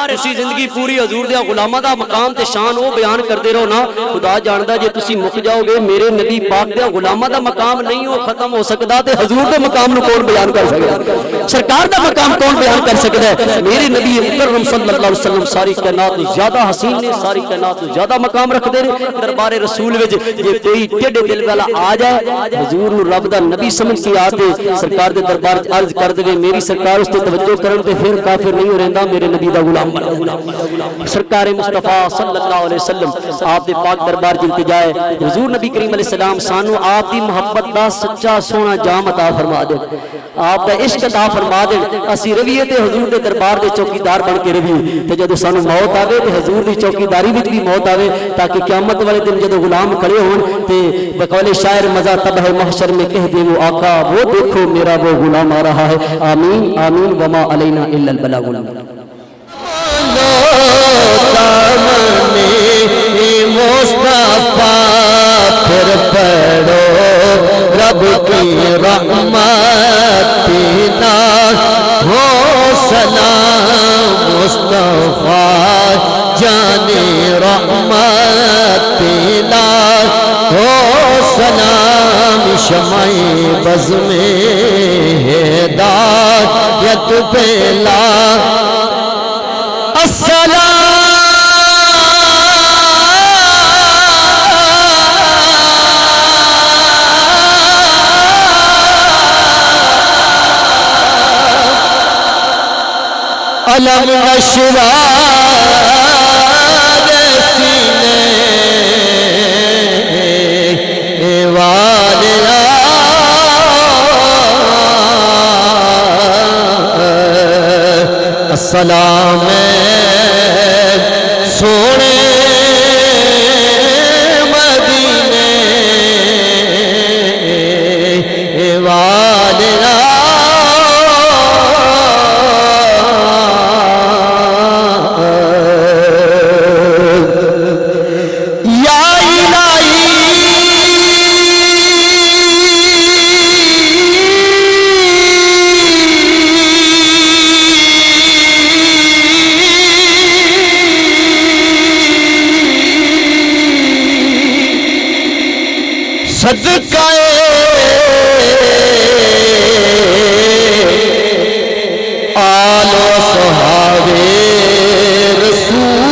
تسی زندگی پوری حضور دے غلاماں دا مقام تے شان او بیان کردے رہو نا خدا جاندا جے تسی مک جاؤ گے میرے نبی پاک دے غلاماں دا مقام نہیں ہو ختم ہو سکدا تے حضور دے مقام نو کون بیان کر سکدا سرکار دا مقام کون بیان کر سکدا ہے میرے نبی مکرم صلی اللہ علیہ وسلم ساری کائنات زیادہ حسین نے ساری کائنات زیادہ مقام رکھدے نے دربار رسول وچ جے کوئی ٹیڑے دل والا آ جائے حضور نو رب دا نبی سمجھ کے آ کے سرکار دے دربار وچ عرض کر دے میری سرکار اس تے توجہ کرن تے پھر کافر نہیں ہو رہندا میرے نبی دا غلام بن سرکار مصطفیٰ صلی اللہ علیہ وسلم آپ دے پاک دربار وچ التجا ہے حضور نبی کریم علیہ السلام سانو آپ دی محبت دا سچا سونا جام عطا فرما دے آپ دا عشق عطا فرما دے اسی رویے تے حضور دے دربار دے چوکیدار بن کے رویے تے جدوں سانو موت آوے تے حضور دی چوکیداری وچ بھی موت آوے تاکہ قیامت والے دن جدوں غلام کھڑے ہون تے بقول شاعر مزہ تب ہے محشر میں کہہ دے وہ آقا وہ دیکھو میرا وہ غلام آ رہا ہے آمین آمین وما علینا الا البلاغ مصطفیٰ پھر پڑھو رب کی رحمت ناز ہو سلام مصطفیٰ جان رحمت ناز ہو سلام شمع بز میں ہدایت پھیلا السلام علم نشرہ سینے والیا السلام سونے مدینے والیا صدقہ آل و صحاب رسول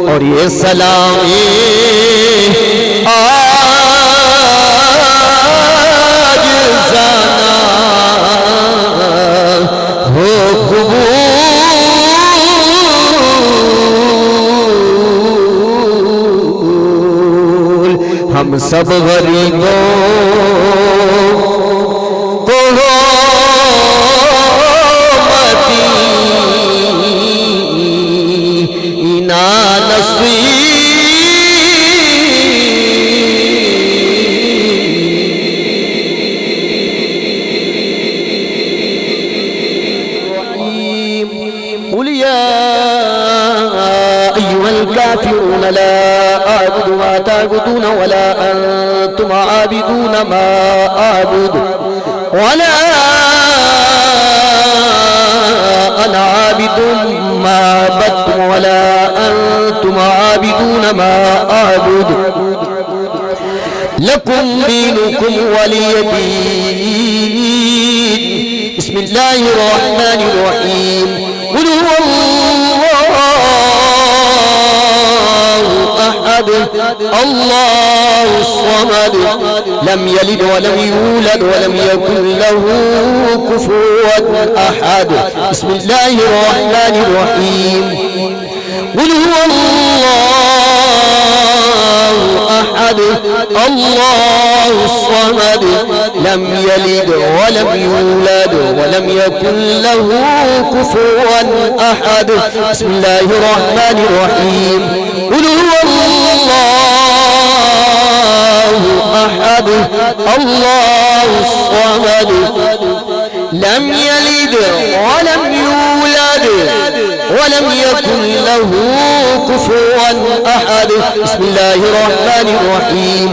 اور یہ سلامی آج زانا ہو قبول ہم سب غریبوں کو مدینہ نصیب قل یا ایھا الکافرون لا أعبد ما تعبدون ولا أنتم عابدون ما أعبد ولا أنا عابد ما عبدتم ولا أنتم عابدون ما أعبد لكم دينكم ولي دين بسم الله الرحمن الرحيم قل هو الله أحد الله الصمد لم يلد ولم يولد ولم يكن له كفوا أحد. بسم الله الرحمن الرحيم. قل هو الله أحد الله الصمد لم يلد ولم يولد ولم يكن له كفوا أحد. بسم الله الرحمن الرحيم. قل هو الله أحد الله الصمد لم يلد ولم يولد ولم يكن له كفوا أحد. بسم الله الرحمن الرحيم.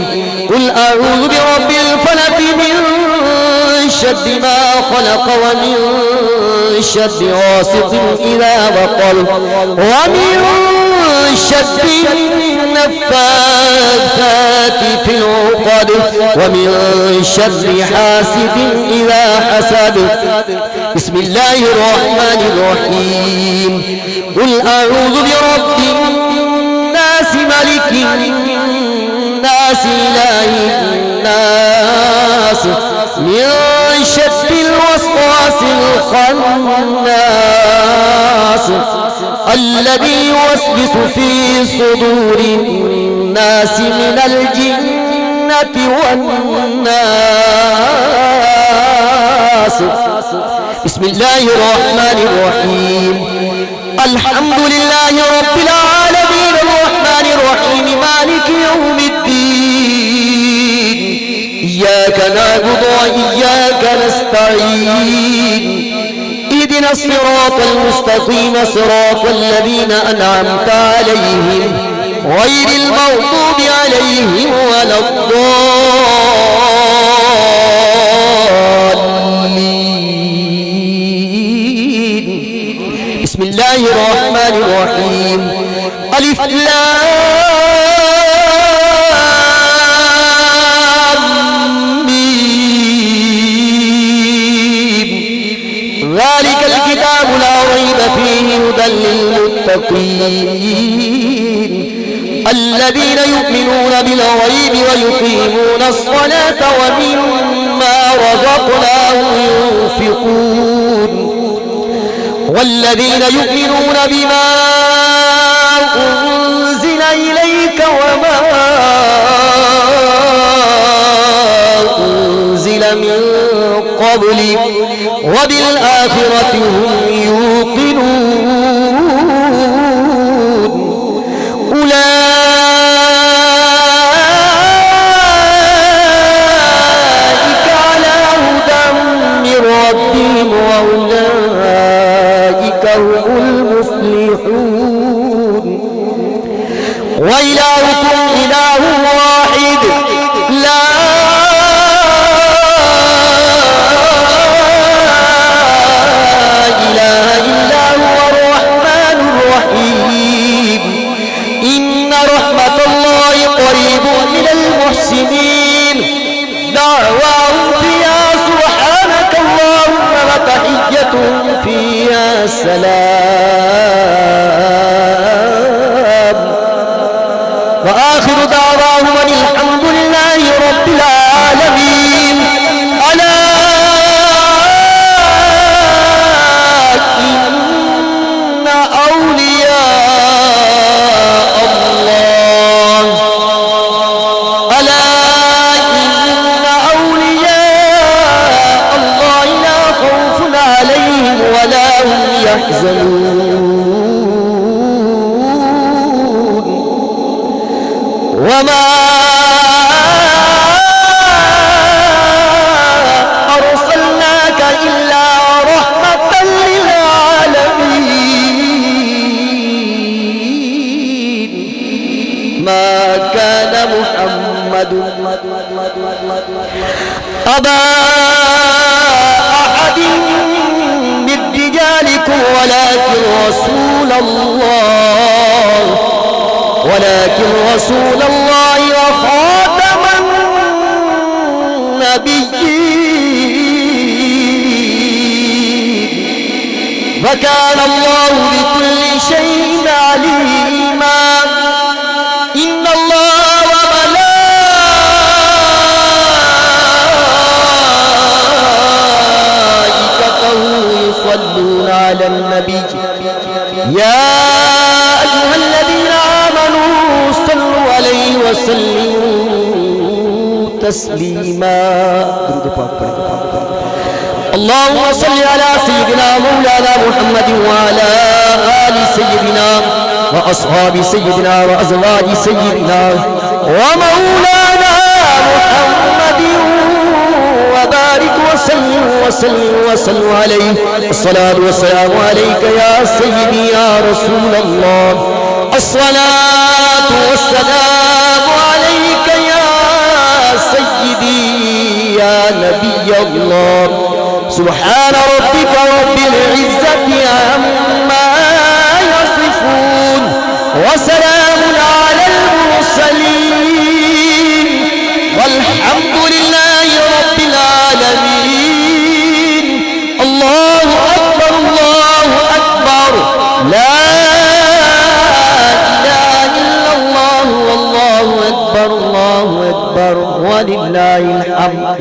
قل أعوذ برب الفلق من شر ما خلق ومن شر غاسق إذا وقب ومن شر النفاثات في العقد ومن شر حاسد إذا حسد. بسم الله الرحمن الرحيم. قل أعوذ برب الناس ملك الناس إله الناس من شر الوسواس الخناس الذي يوسوس في صدور الناس من الجنة والناس. بسم الله الرحمن الرحيم. الحمد لله رب العالمين الرحمن الرحيم مالك يوم الدين إياك نعبد وإياك نستعين اهدنا الصراط المستقيم صراط الذين أنعمت عليهم غير المغضوب عليهم ولا الضالين. بسم الله الرحمن الرحيم. ألف لام ميم ذلك الكتاب لا ريب فيه هدى للمتقين الذين يؤمنون بالغيب ويقيمون الصلاة ومما رزقناهم ينفقون والذين يؤمنون بما أنزل إليك وما أنزل من قبلك وبالآخرة هم يوقنون أولئك على هدى من ربهم وأولئك هم المفلحون. وإلهكم إله واحد لا إله إلا هو الرحمن الرحيم. إن رحمة الله قريب من المحسنين. دعواهم فيها سبحانك اللهم وتحيتهم فيها سلام وآخر دعواهم أن الحمد لله رب العالمين. ألا إن أولياء الله ألا إن أولياء الله لا خوف عليهم ولا هم يحزنون. وما أرسلناك إلا رحمة للعالمين. ما كان محمد أبا أحد من رجالكم ولكن رسول الله وخاتم النبيين. فكان الله بكل شيء عليما. إن على النبي يا أيها الذين آمنوا صلوا عليه وسلموا تسليما اللهم صل على سيدنا مولانا محمد وعلى آل سيدنا وأصحاب سيدنا وأزواج سيدنا ومولانا محمد وبارك وسلم عليه الصلاة والسلام عليك يا سيدي يا رسول الله الصلاة والسلام عليك يا سيدي يا نبي الله سبحان ربك رب العزة عما يصفون وسلام على المرسلين والحمد لله رب العالمين الله أكبر لا إله إلا الله والله أكبر ولله الحمد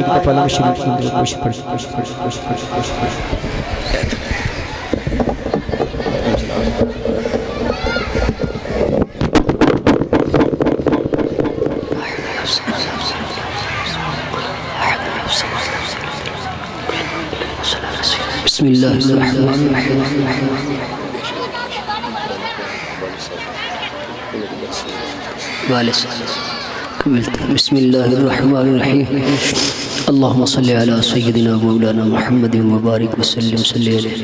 بسم الله الرحمن الرحيم بسم الله الرحمن الرحيم اللهم صل على سيدنا مولانا محمد وبارك وسلم صلی علیہ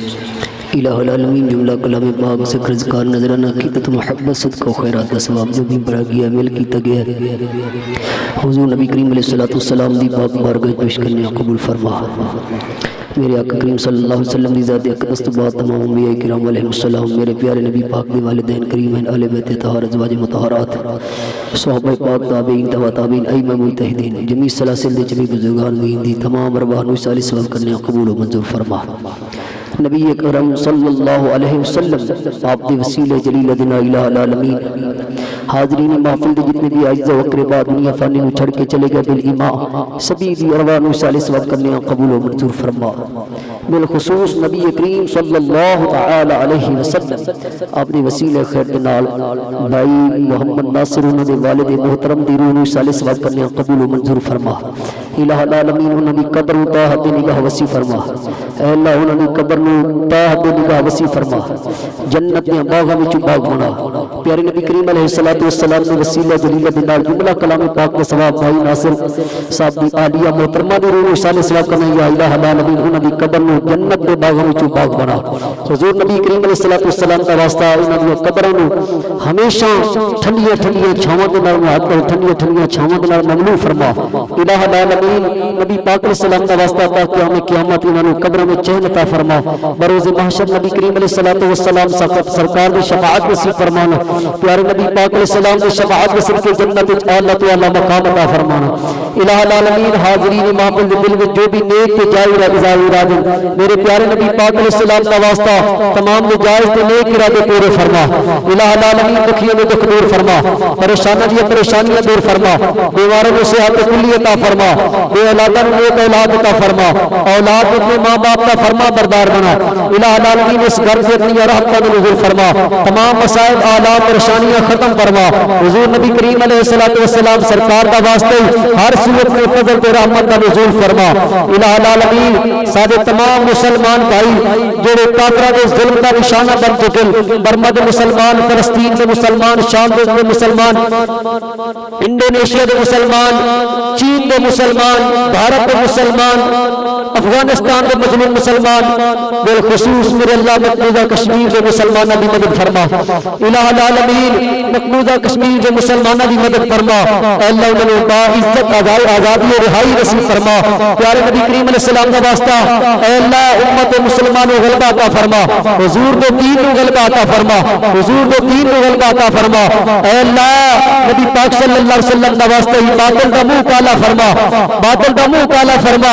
الہ العالمین جملہ کلام پاک سے رزقار نظرانہ عقیدت محبت صدقہ و خیرات کا ثواب جو بھی برا گیا عمل کیتا گیا حضور نبی کریم علیہ السلام دی پاک بارگاہ پیش کرنے قبول فرما میرے آقا کریم صلی اللہ علیہ وسلم دی ذات اقدس تو بعد تمام انبیاء کرام علیہ السلام میرے پیارے نبی پاک دے والدین کریم ہیں اہل بیت طاہر ازواج مطہرات صحابہ پاک تابعین تبع تابعین ائمہ مجتہدین جمیع سلاسل دے جمیع بزرگان دین دی تمام ارواح نو صالح ثواب کرنے قبول و منظور فرما نبی اکرم صلی اللہ علیہ وسلم آپ دی وسیلہ جلیل دنا الہ العالمین حاضرین محفل دے جتنے بھی اعزاء و اقرباء دنیا فانی نو چھڑ کے چلے گئے بالایمان سبھی دی ارواح نو صالح ثواب کرنے قبول و منظور فرما بالخصوص نبی کریم صلی اللہ تعالی علیہ وسلم آپ دی وسیلہ خیر دے نال بھائی محمد ناصر انہوں دے والد محترم دی روح نو صالح ثواب کرنے قبول و منظور فرما الہ العالمین انہوں دی قبر و طاعت نگاہ وسیع فرما اے اللہ انہوں دی قبر نو طاعت نگاہ وسیع فرما جنت میں باغاں وچ باغ بنا پیارے نبی کریم علیہ السلام نے وسیلہ جلیلہ دے نال جملہ کلام پاک کے ثواب بھائی ناصر صاحب دی عالیہ محترمہ دی روح صالح ثواب کرنے یا الہ العالمین انہوں دی قبر نو جنت دے باغاں وچ باغ بنا حضور نبی کریم علیہ السلام کا واسطہ انہوں دی قبراں نو ہمیشہ ٹھنڈیاں ٹھنڈیاں چھاواں دے نال ٹھنڈیاں ٹھنڈیاں چھاواں دے نال مملو فرما الہ العالمین نبی پاک علیہ السلام کا واسطہ تا قیامت انہوں نے قبر میں چین عطا فرما بروز محشر نبی کریم علیہ السلام سرکار دی شفاعت نصیب فرمانا پیارے نبی پاک علیہ السلام دی شفاعت نصیب کے جنت وچ اعلیٰ تو اعلیٰ مقام عطا فرمانا الہ العالمین حاضرین محفل دے دل وچ جو بھی نیک تے جائز ارادے میرے پیارے نبی پاک علیہ السلام کا واسطہ تمام نجائز تے نیک ارادے پورے فرما الہ العالمین دکھیوں میں دکھ دور فرما پریشانیاں دور فرما بیماروں میں صحت کلی عطا فرما بے اولادوں میں نیک اولاد عطا فرما اولاد اپنے ماں باپ کا فرما بردار بنا الہ العالمین اس گھر سے اپنی رحمت کا نزول فرما تمام مصائب آلات پریشانیاں ختم فرما حضور نبی کریم علیہ السلام سرکار کا واسطے ہر صورت میں فضل و رحمت کا نزول فرما الہ العالمین سارے تمام مسلمان بھائی جڑے کافروں کے ظلم کا نشانہ بن چکے برما دے مسلمان فلسطین کے مسلمان شام دے مسلمان انڈونیشیا دے مسلمان چین دے مسلمان بھارت دے مسلمان افغانستان کے مظلوم مسلمان بالخصوص میرے اللہ مقبوضہ کشمیر کے مسلمانہ بھی مدد فرما الہ العالمین مقبوضہ کشمیر کے مسلمانہ بھی مدد فرما اے اللہ انہوں نے باعزت آزادی و رہائی نصیب فرما پیارے نبی کریم علیہ السلام کا واسطہ اے اللہ امت مسلمان و غلبہ عطا فرما حضور دو دین و غلبہ عطا فرما حضور دو دین و غلبہ عطا فرما اے اللہ نبی پاک صلی اللہ علیہ وسلم کا واسطہ باطل کا منہ کالا فرما باطل کا منہ کالا فرما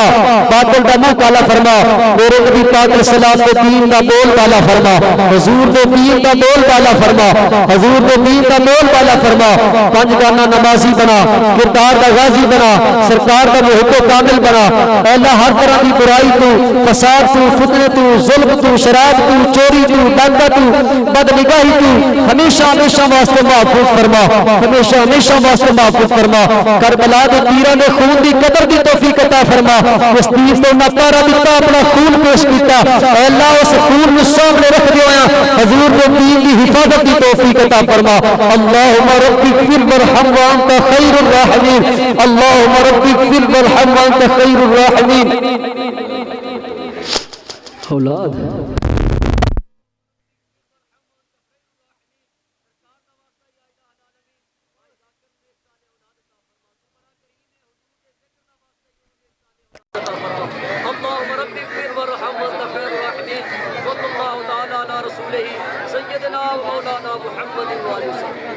باطل کا منہ کالا فرما میرے نبی پاک علیہ السلام کے دین کا بول بالا فرما حضور کے دین کا بول بالا فرما حضور نے دین کا بول بالا فرما، پنج گانا نمازی بنا، کردار دا غازی بنا، سرکار دا محب و کامل بنا۔ اے اللہ ہر طرح دی برائی تو، فساد تو، فتنے تو، ظلم تو، شراب تو، چوری تو، دنگا تو، بد نگاہی تو ہمیشہ ہمیشہ واسطے محفوظ فرما، ہمیشہ ہمیشہ واسطے محفوظ فرما۔ کربلا دے پیران نے خون دی قدر دی توفیق عطا فرما، اس تیر تو نہ پارا دیتا اپنا خون پیش کیتا، اے اللہ اس خون میں سامنے رکھ دیا حضور نے دین دی حفاظت دی توفیق عطا فرما۔ اللہم ربی اغفر وارحم وانت خیر الراحمین، اللہم ربی اغفر وارحم وانت خیر الراحمین۔ اولاد اللهم رب اغفر وارحم وانت خير الراحمين، صلى الله تعالى على رسوله سيدنا ومولانا محمد وعلى اله وسلم۔